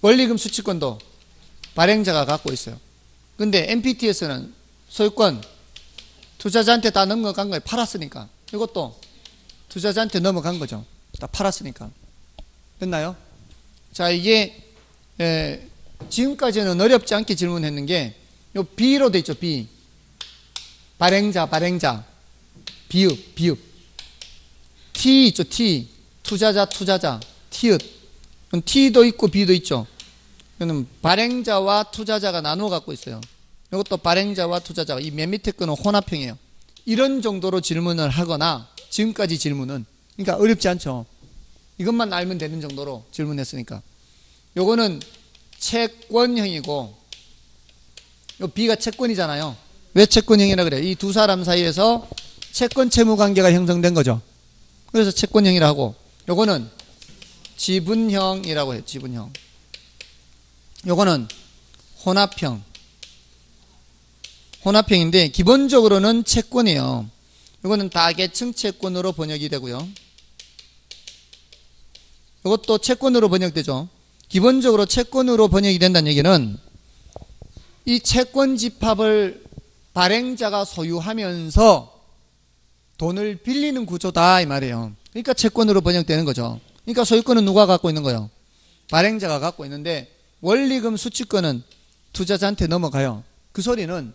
원리금 수취권도 발행자가 갖고 있어요. 근데 MPTS는 소유권 투자자한테 다 넘어간 거예요. 팔았으니까. 이것도 투자자한테 넘어간 거죠. 다 팔았으니까. 됐나요? 자, 이게 지금까지는 어렵지 않게 질문했는 게 요 B로 돼 있죠. B. 발행자. 비읍. T 있죠. T. 투자자. 티읕. T도 있고 B도 있죠. 이거는 발행자와 투자자가 나누어 갖고 있어요. 이것도 발행자와 투자자가 이 맨 밑에 거는 혼합형이에요. 이런 정도로 질문을 하거나 지금까지 질문은 그러니까 어렵지 않죠. 이것만 알면 되는 정도로 질문했으니까. 요거는 채권형이고 요 B가 채권이잖아요. 왜 채권형이라 그래요? 이 두 사람 사이에서 채권 채무 관계가 형성된 거죠. 그래서 채권형이라 하고 요거는 지분형이라고 해요. 지분형. 요거는 혼합형인데 기본적으로는 채권이에요. 이거는 다계층 채권으로 번역이 되고요. 이것도 채권으로 번역되죠. 기본적으로 채권으로 번역이 된다는 얘기는 이 채권 집합을 발행자가 소유하면서 돈을 빌리는 구조다 이 말이에요. 그러니까 채권으로 번역되는 거죠. 그러니까 소유권은 누가 갖고 있는 거예요? 발행자가 갖고 있는데 원리금 수취권은 투자자한테 넘어가요. 그 소리는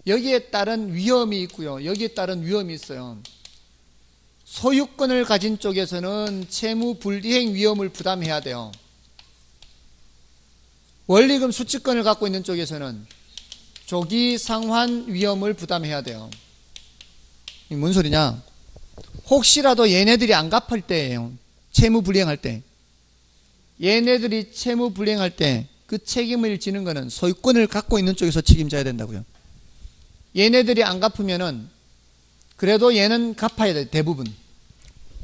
여기에 따른 위험이 있고요. 여기에 따른 위험이 있어요. 소유권을 가진 쪽에서는 채무 불이행 위험을 부담해야 돼요. 원리금 수취권을 갖고 있는 쪽에서는 조기 상환 위험을 부담해야 돼요. 이게 뭔 소리냐? 혹시라도 얘네들이 안 갚을 때예요. 채무 불이행할 때. 얘네들이 채무 불이행할 때 그 책임을 지는 거는 소유권을 갖고 있는 쪽에서 책임져야 된다고요. 얘네들이 안 갚으면은 그래도 얘는 갚아야 돼. 대부분.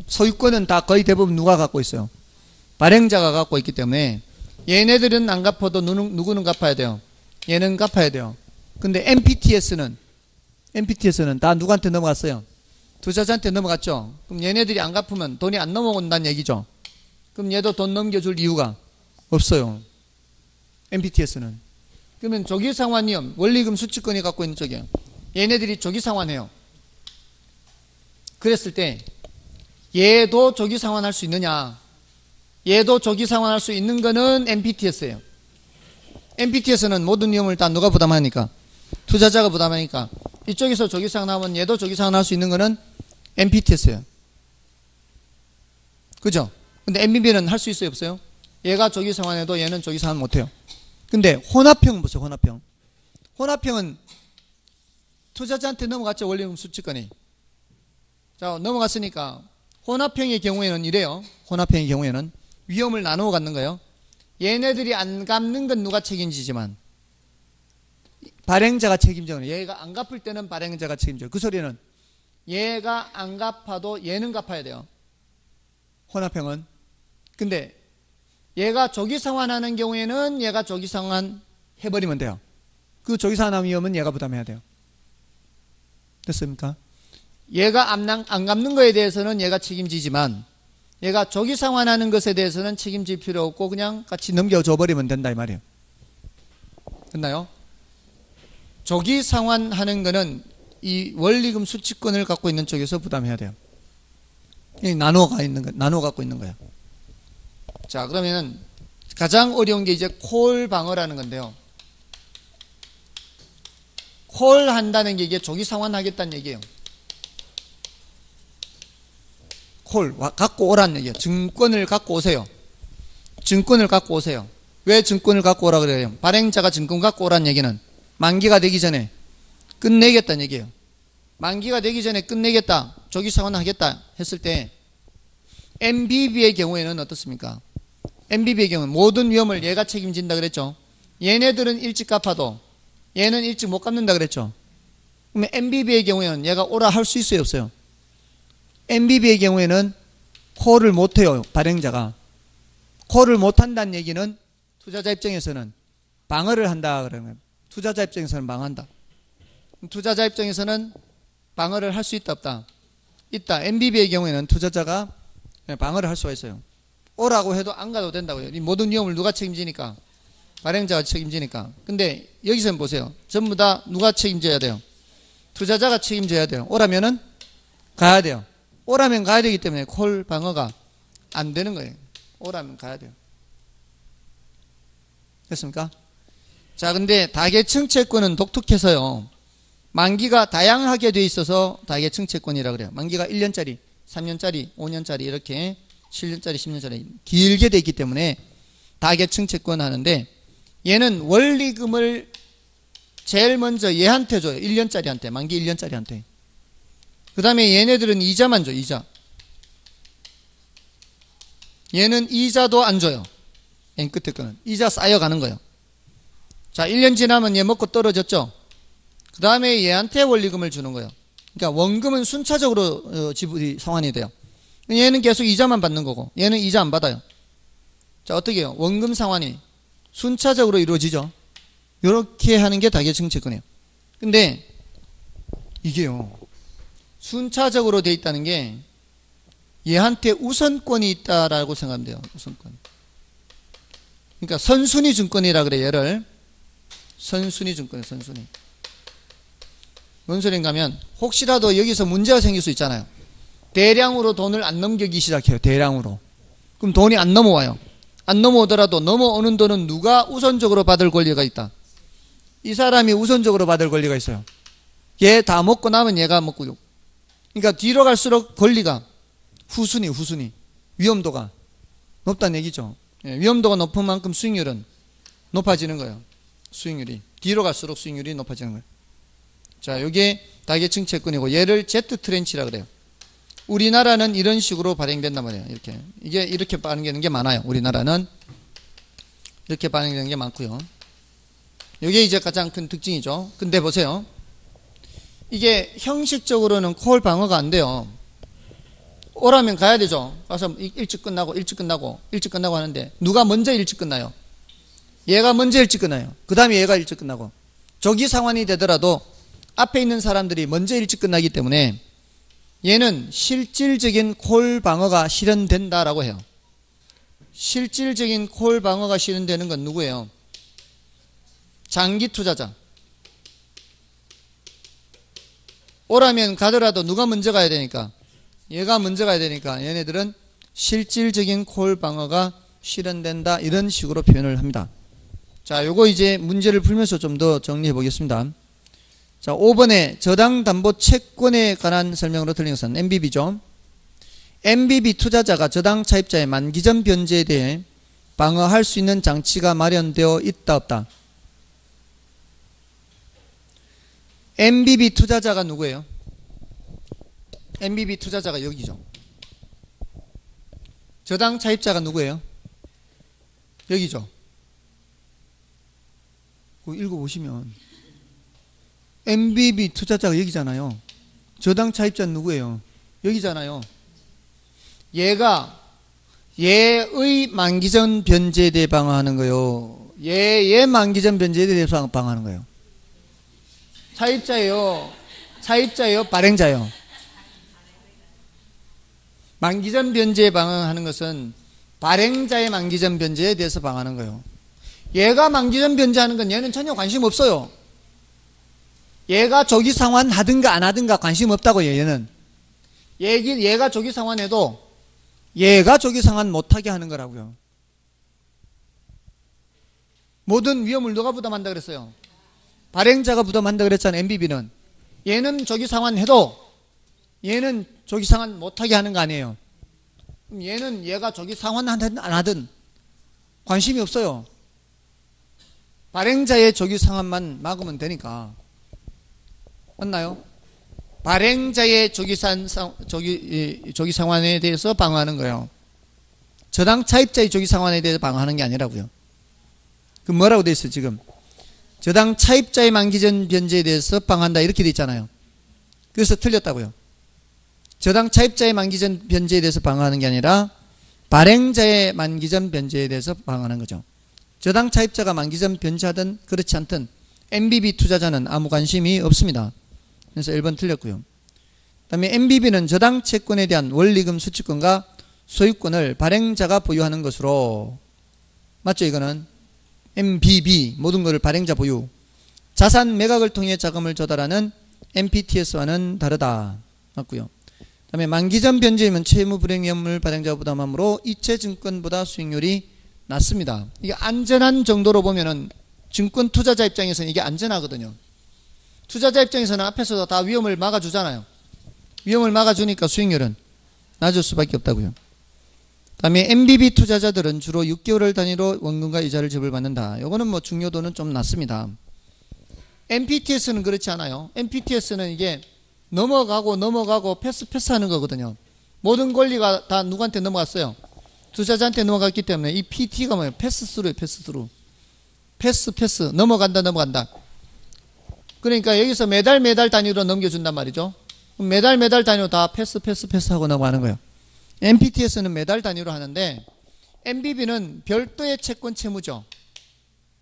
소유권은 다 거의 대부분 누가 갖고 있어요? 발행자가 갖고 있기 때문에 얘네들은 안 갚아도 누구는 갚아야 돼요? 얘는 갚아야 돼요. 근데 MPTS는 다 누구한테 넘어갔어요? 투자자한테 넘어갔죠. 그럼 얘네들이 안 갚으면 돈이 안 넘어온다는 얘기죠. 그럼 얘도 돈 넘겨줄 이유가 없어요. MPTS는. 그러면 조기상환위험, 원리금 수취권이 갖고 있는 쪽이에요. 얘네들이 조기상환해요. 그랬을 때 얘도 조기상환할 수 있느냐? 얘도 조기상환할 수 있는 거는 MPTS예요. MPTS는 모든 위험을 다 누가 부담하니까? 투자자가 부담하니까 이쪽에서 조기상환하면 얘도 조기상환할 수 있는 거는 MPTS예요. 그죠? 근데 MBB는 할 수 있어요? 없어요? 얘가 조기상환해도 얘는 조기상환 못해요. 근데 혼합형은 보세요. 혼합형은 투자자한테 넘어갔죠. 원리금 수취권이. 자, 넘어갔으니까 혼합형의 경우에는 이래요. 혼합형의 경우에는 위험을 나누어 갖는 거예요. 얘네들이 안 갚는 건 누가 책임지지만 발행자가 책임져요. 얘가 안 갚을 때는 발행자가 책임져요. 그 소리는 얘가 안 갚아도 얘는 갚아야 돼요. 혼합형은. 근데 얘가 조기상환하는 경우에는 얘가 조기상환 해버리면 돼요. 그 조기상환 위험은 얘가 부담해야 돼요. 됐습니까? 얘가 안 갚는 거에 대해서는 얘가 책임지지만 얘가 조기상환하는 것에 대해서는 책임질 필요 없고 그냥 같이 넘겨줘 버리면 된다 이 말이에요. 됐나요? 조기상환하는 거는 이 원리금 수취권을 갖고 있는 쪽에서 부담해야 돼요. 나눠 갖고 있는 거야. 자, 그러면은 가장 어려운 게 이제 콜 방어라는 건데요. 콜 한다는 게 이게 조기 상환하겠다는 얘기예요. 콜 갖고 오라는 얘기예요. 증권을 갖고 오세요. 증권을 갖고 오세요. 왜 증권을 갖고 오라 그래요? 발행자가 증권 갖고 오라는 얘기는 만기가 되기 전에 끝내겠다는 얘기예요. 만기가 되기 전에 끝내겠다, 조기 상환하겠다 했을 때 MBB의 경우에는 어떻습니까? MBB의 경우는 모든 위험을 얘가 책임진다 그랬죠. 얘네들은 일찍 갚아도 얘는 일찍 못 갚는다 그랬죠. 그러면 MBB의 경우에는 얘가 오라 할 수 있어요, 없어요? MBB의 경우에는 콜을 못해요. 발행자가 콜을 못한다는 얘기는 투자자 입장에서는 방어를 한다 그러면 투자자 입장에서는 방어한다. 투자자 입장에서는 방어를 할 수 있다 없다? 있다. MBB의 경우에는 투자자가 방어를 할 수가 있어요. 오라고 해도 안 가도 된다고요. 이 모든 위험을 누가 책임지니까? 발행자가 책임지니까. 근데 여기서 보세요. 전부 다 누가 책임져야 돼요? 투자자가 책임져야 돼요. 오라면은 가야 돼요. 오라면 가야 되기 때문에 콜 방어가 안 되는 거예요. 오라면 가야 돼요. 됐습니까? 자, 근데 다계층 채권은 독특해서요. 만기가 다양하게 돼 있어서 다계층 채권이라 그래요. 만기가 1년짜리, 3년짜리, 5년짜리 이렇게 7년짜리, 10년짜리 길게 돼 있기 때문에 다계층 채권 하는데 얘는 원리금을 제일 먼저 얘한테 줘요. 1년짜리한테, 만기 1년짜리한테. 그 다음에 얘네들은 이자만 줘, 이자. 얘는 이자도 안 줘요. 맨 끝에 거는. 이자 쌓여가는 거예요. 자, 1년 지나면 얘 먹고 떨어졌죠? 그 다음에 얘한테 원리금을 주는 거예요. 그러니까 원금은 순차적으로 지불이 상환이 돼요. 얘는 계속 이자만 받는 거고 얘는 이자 안 받아요. 자, 어떻게 해요? 원금 상환이 순차적으로 이루어지죠. 이렇게 하는 게 다계층 채권이에요. 근데 이게요, 순차적으로 돼 있다는 게 얘한테 우선권이 있다라고 생각하면 돼요. 우선권. 그러니까 선순위 증권이라 그래. 얘를 선순위 증권이에요. 선순위. 뭔 소린가 하면 혹시라도 여기서 문제가 생길 수 있잖아요. 대량으로 돈을 안 넘기기 시작해요. 대량으로. 그럼 돈이 안 넘어와요. 안 넘어오더라도 넘어오는 돈은 누가 우선적으로 받을 권리가 있다? 이 사람이 우선적으로 받을 권리가 있어요. 얘 다 먹고 나면 얘가 먹고. 그러니까 뒤로 갈수록 권리가 후순위 위험도가 높다는 얘기죠. 위험도가 높은 만큼 수익률은 높아지는 거예요. 수익률이 뒤로 갈수록 수익률이 높아지는 거예요. 자, 이게 다계층 채권이고 얘를 Z트렌치라 그래요. 우리나라는 이런 식으로 발행된단 말이에요. 이게 이렇게 발행되는 게 많아요. 우리나라는 이렇게 발행되는 게 많고요. 이게 이제 가장 큰 특징이죠. 근데 보세요. 이게 형식적으로는 콜 방어가 안 돼요. 오라면 가야 되죠. 가서 일찍 끝나고 하는데 누가 먼저 일찍 끝나요? 얘가 먼저 일찍 끝나요. 그 다음에 얘가 일찍 끝나고. 조기 상환이 되더라도 앞에 있는 사람들이 먼저 일찍 끝나기 때문에 얘는 실질적인 콜 방어가 실현된다라고 해요. 실질적인 콜 방어가 실현되는 건 누구예요? 장기 투자자. 오라면 가더라도 누가 먼저 가야 되니까? 얘가 먼저 가야 되니까 얘네들은 실질적인 콜 방어가 실현된다, 이런 식으로 표현을 합니다. 자, 요거 이제 문제를 풀면서 좀 더 정리해 보겠습니다. 자, 5번에 저당담보 채권에 관한 설명으로 틀린 것은 MBB죠. MBB 투자자가 저당 차입자의 만기전 변제에 대해 방어할 수 있는 장치가 마련되어 있다 없다? MBB 투자자가 누구예요? MBB 투자자가 여기죠. 저당 차입자가 누구예요? 여기죠. 그거 읽어보시면 MBB 투자자가 여기잖아요. 저당 차입자는 누구예요? 여기잖아요. 얘가 얘의 만기전 변제에 대해 방어하는 거요. 얘의 만기전 변제에 대해서 방어하는 거예요. 차입자예요. 차입자예요. 발행자예요. 만기전 변제에 방어하는 것은 발행자의 만기전 변제에 대해서 방어하는 거예요. 얘가 만기전 변제하는 건 얘는 전혀 관심 없어요. 얘가 조기 상환하든가 안 하든가 관심 없다고요. 얘는 얘가 조기 상환해도 얘가 조기 상환 못하게 하는 거라고요. 모든 위험을 누가 부담한다 그랬어요? 발행자가 부담한다 그랬잖아요. MBB는 얘는 조기 상환해도 얘는 조기 상환 못하게 하는 거 아니에요. 그럼 얘는 얘가 조기 상환하든 안 하든 관심이 없어요. 발행자의 조기 상환만 막으면 되니까. 맞나요? 발행자의 조기 상환에 대해서 방어하는 거예요. 저당 차입자의 조기 상환에 대해서 방어하는 게 아니라고요. 그럼 뭐라고 돼 있어요 지금? 저당 차입자의 만기전 변제에 대해서 방어한다 이렇게 돼 있잖아요. 그래서 틀렸다고요. 저당 차입자의 만기전 변제에 대해서 방어하는 게 아니라 발행자의 만기전 변제에 대해서 방어하는 거죠. 저당 차입자가 만기전 변제하든 그렇지 않든 MBB 투자자는 아무 관심이 없습니다. 그래서 1번 틀렸고요. 그 다음에 MBB는 저당 채권에 대한 원리금 수취권과 소유권을 발행자가 보유하는 것으로, 맞죠? 이거는 MBB 모든 것을 발행자 보유, 자산 매각을 통해 자금을 조달하는 MPTS와는 다르다. 맞고요. 그 다음에 만기전 변제이면 채무 불이행 위험을 발행자가 부담하므로 이체증권보다 수익률이 낮습니다. 이게 안전한 정도로 보면은 증권 투자자 입장에서는 이게 안전하거든요. 투자자 입장에서는 앞에서도 다 위험을 막아주잖아요. 위험을 막아주니까 수익률은 낮을 수밖에 없다고요. 그 다음에 MBB 투자자들은 주로 6개월을 단위로 원금과 이자를 지불받는다. 요거는 뭐 중요도는 좀 낮습니다. MPTS는 그렇지 않아요. MPTS는 이게 넘어가고 패스하는 거거든요. 모든 권리가 다 누구한테 넘어갔어요? 투자자한테 넘어갔기 때문에 이 PT가 뭐예요? 패스스루예요. 패스 넘어간다. 그러니까 여기서 매달 단위로 넘겨준단 말이죠. 그럼 매달 단위로 다 패스하고 넘어가는 거예요. MPTS는 매달 단위로 하는데 MBB는 별도의 채권 채무죠.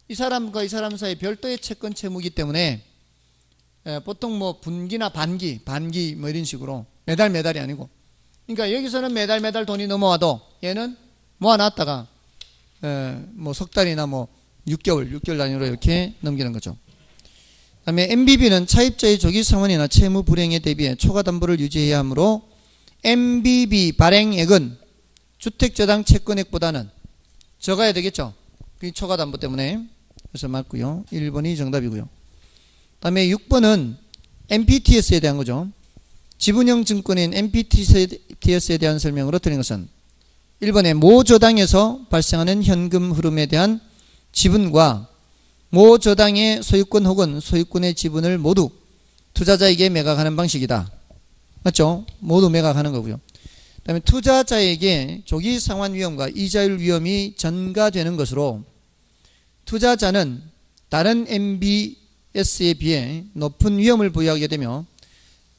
이 사람과 이 사람 사이 별도의 채권 채무이기 때문에 보통 뭐 분기나 반기 뭐 이런 식으로 매달이 아니고, 그러니까 여기서는 매달 돈이 넘어와도 얘는 모아놨다가 뭐 석 달이나 뭐 6개월 단위로 이렇게 넘기는 거죠. 그 다음에 MBB는 차입자의 조기 상환이나 채무 불이행에 대비해 초과 담보를 유지해야 하므로 MBB 발행액은 주택저당 채권액보다는 적어야 되겠죠. 그 초과 담보 때문에. 그래서 맞고요. 1번이 정답이고요. 그 다음에 6번은 MPTS에 대한 거죠. 지분형 증권인 MPTS에 대한 설명으로 드린 것은 1번에 모 저당에서 발생하는 현금 흐름에 대한 지분과 모 저당의 소유권 혹은 소유권의 지분을 모두 투자자에게 매각하는 방식이다. 맞죠? 모두 매각하는 거고요. 그 다음에 투자자에게 조기 상환 위험과 이자율 위험이 전가되는 것으로 투자자는 다른 MBS에 비해 높은 위험을 부여하게 되며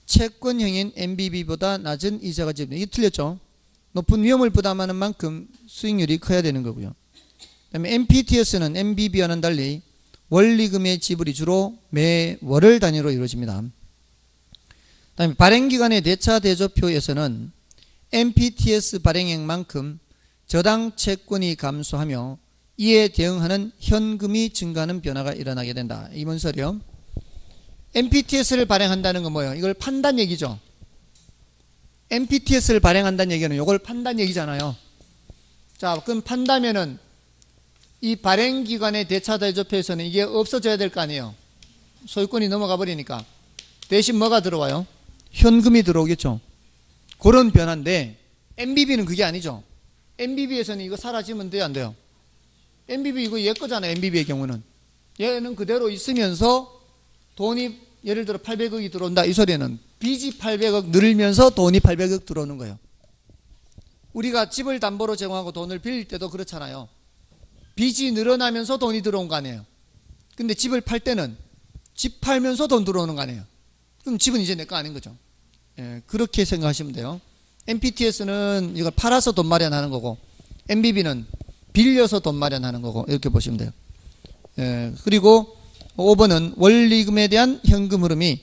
채권형인 MBB보다 낮은 이자가 지급된다. 이게 틀렸죠? 높은 위험을 부담하는 만큼 수익률이 커야 되는 거고요. 그 다음에 MPTS는 MBB와는 달리 원리금의 지불이 주로 매월을 단위로 이루어집니다. 그 다음에 발행기관의 대차 대조표에서는 MPTS 발행액만큼 저당 채권이 감소하며 이에 대응하는 현금이 증가하는 변화가 일어나게 된다. 이문설이요. MPTS를 발행한다는 건 뭐예요? 이걸 판단 얘기죠. MPTS를 발행한다는 얘기는 이걸 판단 얘기잖아요. 자, 그럼 판다면은 이 발행기관의 대차 대조표에서는 이게 없어져야 될 거 아니에요. 소유권이 넘어가 버리니까. 대신 뭐가 들어와요? 현금이 들어오겠죠. 그런 변화인데 MBB는 그게 아니죠. MBB에서는 이거 사라지면 돼요, 안 돼요? MBB 이거 얘 거잖아요. MBB의 경우는 얘는 그대로 있으면서 돈이 예를 들어 800억이 들어온다. 이 소리는 빚이 800억 늘면서 돈이 800억 들어오는 거예요. 우리가 집을 담보로 제공하고 돈을 빌릴 때도 그렇잖아요. 빚이 늘어나면서 돈이 들어온 거 아니에요. 근데 집을 팔 때는 집 팔면서 돈 들어오는 거 아니에요. 그럼 집은 이제 내 거 아닌 거죠. 예, 그렇게 생각하시면 돼요. MPTS는 이걸 팔아서 돈 마련하는 거고 MBB는 빌려서 돈 마련하는 거고 이렇게 보시면 돼요. 그리고 5번은 원리금에 대한 현금 흐름이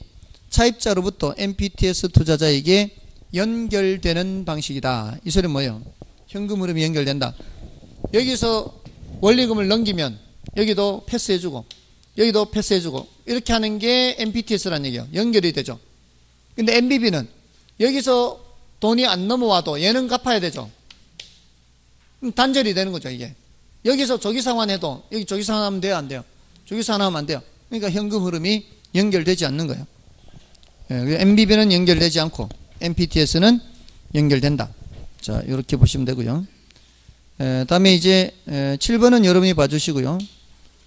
차입자로부터 MPTS 투자자에게 연결되는 방식이다. 이 소리는 뭐예요? 현금 흐름이 연결된다. 여기서 원리금을 넘기면 여기도 패스해주고 여기도 패스해주고 이렇게 하는 게 MPTS라는 얘기예요. 연결이 되죠. 근데 MBB는 여기서 돈이 안 넘어와도 얘는 갚아야 되죠. 단절이 되는 거죠. 이게 여기서 조기 상환해도 여기 조기 상환하면 돼요? 안 돼요? 조기 상환하면 안 돼요. 그러니까 현금 흐름이 연결되지 않는 거예요. MBB는 연결되지 않고 MPTS는 연결된다. 자, 이렇게 보시면 되고요. 다음에 이제 7번은 여러분이 봐주시고요.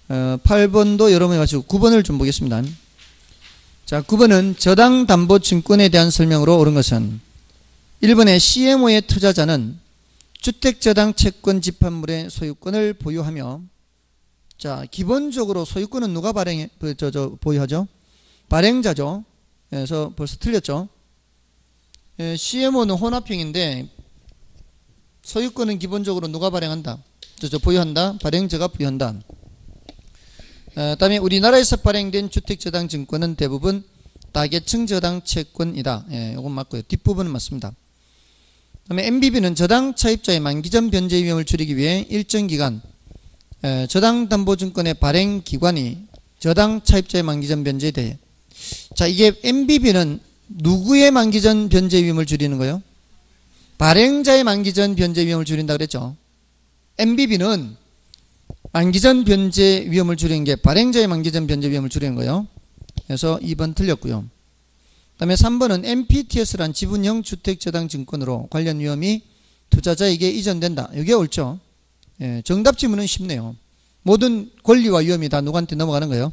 8번도 여러분이 봐주시고 9번을 좀 보겠습니다. 자, 9번은 저당담보증권에 대한 설명으로 옳은 것은 1번의 CMO의 투자자는 주택저당채권 집합물의 소유권을 보유하며, 자, 기본적으로 소유권은 누가 보유하죠? 발행자죠. 그래서 벌써 틀렸죠. CMO는 혼합형인데 소유권은 기본적으로 누가 발행한다? 보유한다. 발행자가 보유한다. 다음에 우리나라에서 발행된 주택저당증권은 대부분 다계층 저당채권이다. 이건 맞고요. 뒷부분은 맞습니다. 다음에 MBB는 저당 차입자의 만기전 변제 위험을 줄이기 위해 일정 기간 저당담보증권의 발행기관이 저당 차입자의 만기전 변제에 대해, 자, 이게 MBB는 누구의 만기전 변제 위험을 줄이는 거예요? 발행자의 만기전 변제 위험을 줄인다 그랬죠. MBB는 만기전 변제 위험을 줄이는 게 발행자의 만기전 변제 위험을 줄이는 거예요. 그래서 2번 틀렸고요. 그 다음에 3번은 MPTS란 지분형 주택저당증권으로 관련 위험이 투자자에게 이전된다. 이게 옳죠. 정답 지문은 쉽네요. 모든 권리와 위험이 다 누구한테 넘어가는 거예요?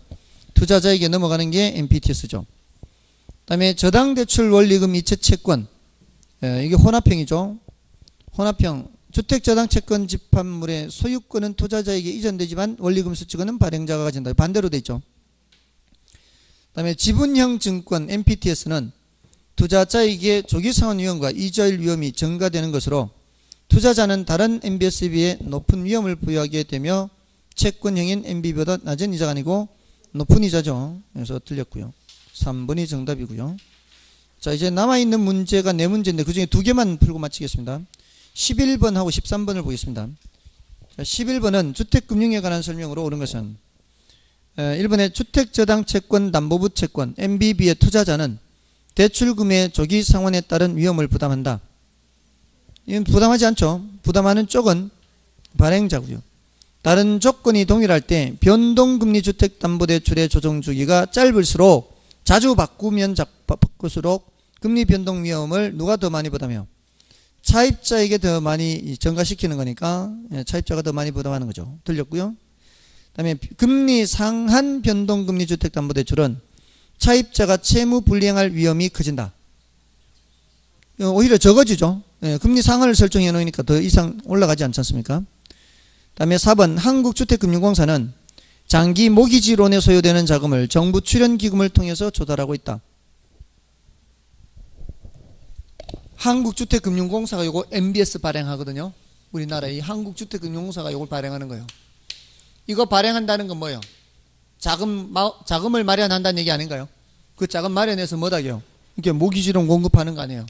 투자자에게 넘어가는 게 MPTS죠. 그 다음에 저당대출 원리금 이체채권, 이게 혼합형이죠. 혼합형. 주택저당채권 집합물의 소유권은 투자자에게 이전되지만 원리금 수취권은 발행자가 가진다. 반대로 돼 있죠. 그 다음에 지분형 증권 MPTS는 투자자에게 조기상환 위험과 이자율 위험이 증가되는 것으로 투자자는 다른 MBS에 비해 높은 위험을 부여하게 되며 채권형인 MB보다 낮은 이자가 아니고 높은 이자죠. 그래서 틀렸고요. 3번이 정답이고요. 자, 이제 남아있는 문제가 4문제인데 그 중에 2개만 풀고 마치겠습니다. 11번하고 13번을 보겠습니다. 자, 11번은 주택금융에 관한 설명으로 옳은 것은 1번의 주택저당채권 담보부 채권 MBB의 투자자는 대출금의 조기 상환에 따른 위험을 부담한다. 이건 부담하지 않죠. 부담하는 쪽은 발행자고요. 다른 조건이 동일할 때 변동금리 주택담보대출의 조정주기가 짧을수록 자주 바꿀수록 금리 변동 위험을 누가 더 많이 부담해요? 차입자에게 더 많이 증가시키는 거니까 차입자가 더 많이 부담하는 거죠. 틀렸고요. 그 다음에 금리 상한 변동금리 주택담보대출은 차입자가 채무 불이행할 위험이 커진다. 오히려 적어지죠. 금리 상한을 설정해 놓으니까 더 이상 올라가지 않지 않습니까? 그 다음에 4번 한국주택금융공사는 장기 모기지론에 소요되는 자금을 정부 출연기금을 통해서 조달하고 있다. 한국주택금융공사가 요거 MBS 발행하거든요. 우리나라의 한국주택금융공사가 요걸 발행하는 거예요. 이거 발행한다는 건 뭐예요? 자금을 마련한다는 얘기 아닌가요? 그 자금 마련해서 뭐다게요? 이렇게 모기지론 공급하는 거 아니에요?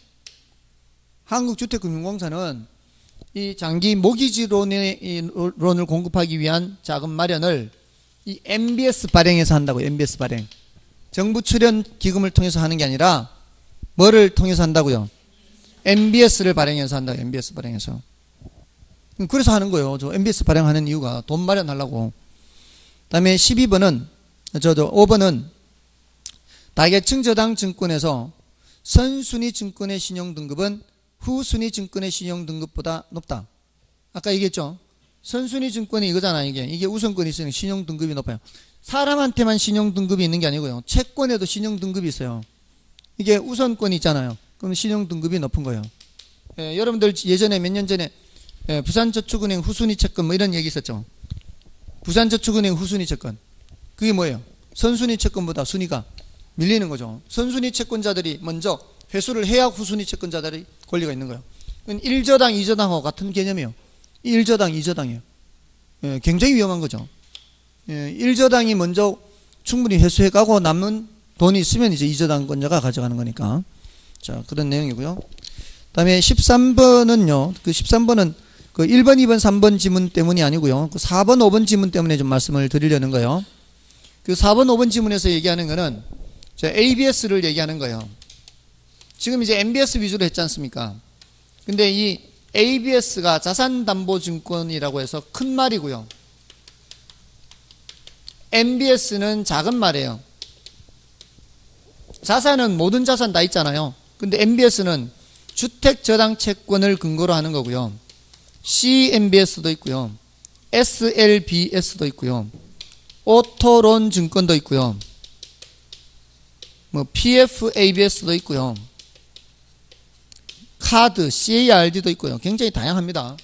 한국주택금융공사는 이 장기 모기지론을 공급하기 위한 자금 마련을 이 MBS 발행에서 한다고요. MBS 발행. 정부 출연 기금을 통해서 하는 게 아니라 뭐를 통해서 한다고요? MBS를 발행해서 한다. MBS 발행해서. 그래서 하는 거예요. 저 MBS 발행하는 이유가 돈 마련하려고. 다음에 12번은 5번은 다계층 저당 증권에서 선순위 증권의 신용 등급은 후순위 증권의 신용 등급보다 높다. 아까 얘기했죠. 선순위 증권이 이거잖아. 이게 우선권이 있으니까 신용 등급이 높아요. 사람한테만 신용 등급이 있는 게 아니고요. 채권에도 신용 등급이 있어요. 이게 우선권이 있잖아요. 그럼 신용 등급이 높은 거예요. 여러분들 예전에 몇 년 전에 부산저축은행 후순위 채권 뭐 이런 얘기 있었죠. 부산저축은행 후순위 채권. 그게 뭐예요? 선순위 채권보다 순위가 밀리는 거죠. 선순위 채권자들이 먼저 회수를 해야 후순위 채권자들이 권리가 있는 거예요. 1저당, 2저당하고 같은 개념이에요. 이 1저당, 2저당이에요. 예, 굉장히 위험한 거죠. 예, 1저당이 먼저 충분히 회수해 가고 남는 돈이 있으면 이제 2저당권자가 가져가는 거니까. 자, 그런 내용이고요. 다음에 13번은요. 그 13번은 그 1번, 2번, 3번 지문 때문이 아니고요. 그 4번, 5번 지문 때문에 좀 말씀을 드리려는 거예요. 그 4번, 5번 지문에서 얘기하는 거는 ABS를 얘기하는 거예요. 지금 이제 MBS 위주로 했지 않습니까? 근데 이 ABS가 자산담보증권이라고 해서 큰 말이고요. MBS는 작은 말이에요. 자산은 모든 자산 다 있잖아요. 근데 MBS는 주택저당채권을 근거로 하는 거고요. CMBS도 있고요. SLBS도 있고요. 오토론 증권도 있고요. 뭐 PFABS도 있고요. 카드, CARD도 있고요. 굉장히 다양합니다.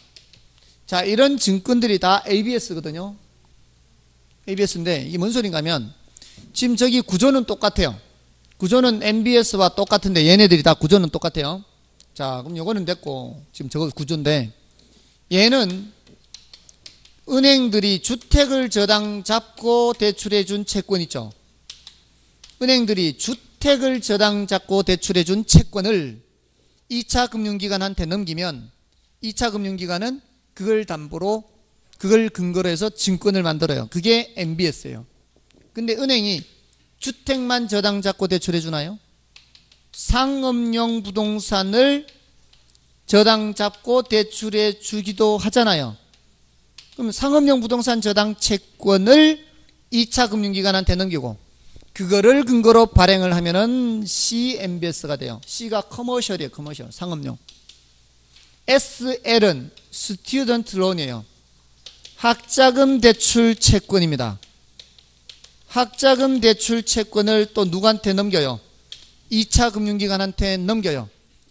자, 이런 증권들이 다 ABS거든요. ABS인데 이게 뭔 소린가 하면 지금 저기 구조는 똑같아요. 구조는 MBS와 똑같은데 얘네들이 다 구조는 똑같아요. 자, 그럼 요거는 됐고 지금 저거 구조인데 얘는 은행들이 주택을 저당 잡고 대출해 준 채권 있죠. 은행들이 주택을 저당 잡고 대출해 준 채권을 2차 금융기관한테 넘기면 2차 금융기관은 그걸 담보로 그걸 근거로 해서 증권을 만들어요. 그게 MBS예요. 근데 은행이 주택만 저당 잡고 대출해 주나요? 상업용 부동산을 저당 잡고 대출해 주기도 하잖아요. 그럼 상업용 부동산 저당 채권을 2차 금융기관한테 넘기고 그거를 근거로 발행을 하면은 CMBS가 돼요. C가 커머셜이에요. 커머셜. 상업용. SL은 스튜던트 론이에요. 학자금 대출 채권입니다. 학자금 대출 채권을 또 누구한테 넘겨요? 2차 금융기관한테 넘겨요.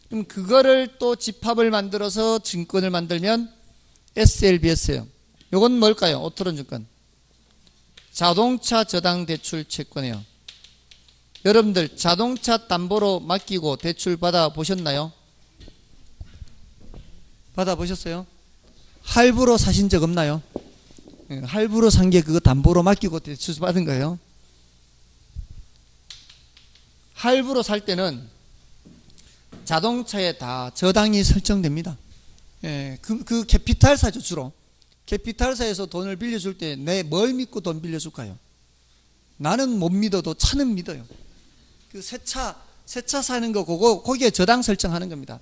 그럼 그거를 또 집합을 만들어서 증권을 만들면 SLBS예요. 요건 뭘까요? 오토론 증권. 자동차 저당 대출 채권이에요. 여러분들 자동차 담보로 맡기고 대출 받아 보셨나요? 받아 보셨어요? 할부로 사신 적 없나요? 할부로 산 게 그거 담보로 맡기고 대출 받은 거예요. 할부로 살 때는 자동차에 다 저당이 설정됩니다. 예, 그 캐피탈사죠, 주로. 캐피탈사에서 돈을 빌려줄 때 내 뭘 믿고 돈 빌려줄까요? 나는 못 믿어도 차는 믿어요. 그 새 차 사는 거 거기에 저당 설정하는 겁니다.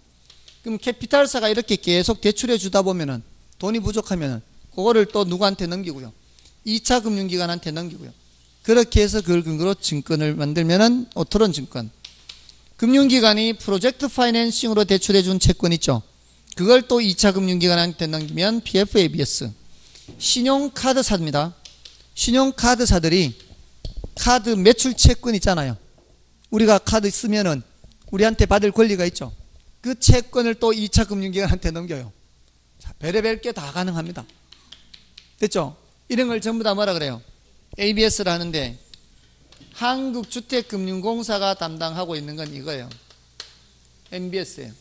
그럼 캐피탈사가 이렇게 계속 대출해 주다 보면은 돈이 부족하면은 그거를 또 누구한테 넘기고요. 2차 금융기관한테 넘기고요. 그렇게 해서 그걸 근거로 증권을 만들면은 오토론 증권. 금융기관이 프로젝트 파이낸싱으로 대출해 준 채권 있죠. 그걸 또 2차 금융기관한테 넘기면 PFABS. 신용카드사입니다. 신용카드사들이 카드 매출 채권 있잖아요. 우리가 카드 쓰면은 우리한테 받을 권리가 있죠. 그 채권을 또 2차 금융기관한테 넘겨요. 자, 별의별 게 다 가능합니다. 됐죠? 이런 걸 전부 다 뭐라 그래요? ABS를 하는데 한국주택금융공사가 담당하고 있는 건 이거예요. MBS예요.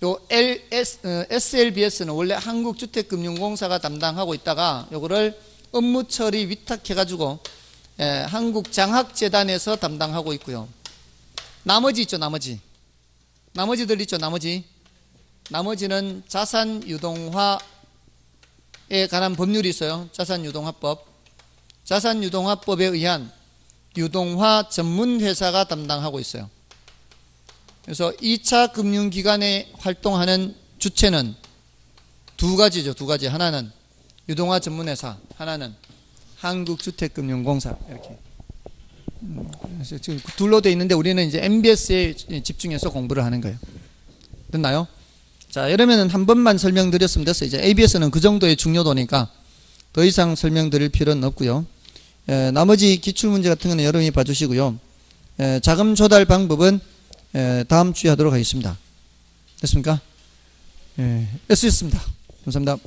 요 SLBS는 원래 한국주택금융공사가 담당하고 있다가 요거를 업무 처리 위탁해가지고 한국장학재단에서 담당하고 있고요. 나머지 있죠, 나머지. 나머지들 있죠, 나머지. 나머지는 자산유동화에 관한 법률이 있어요. 자산유동화법. 자산유동화법에 의한 유동화 전문회사가 담당하고 있어요. 그래서 2차 금융기관에 활동하는 주체는 두 가지죠. 두 가지. 하나는 유동화 전문회사, 하나는 한국주택금융공사. 이렇게. 그래서 지금 둘로 돼 있는데 우리는 이제 MBS에 집중해서 공부를 하는 거예요. 됐나요? 자, 이러면은 한 번만 설명드렸으면 됐어요. 이제 ABS는 그 정도의 중요도니까 더 이상 설명드릴 필요는 없고요. 나머지 기출문제 같은 거는 여러분이 봐주시고요. 자금 조달 방법은 다음 주에 하도록 하겠습니다. 됐습니까? 수고하셨습니다. 감사합니다.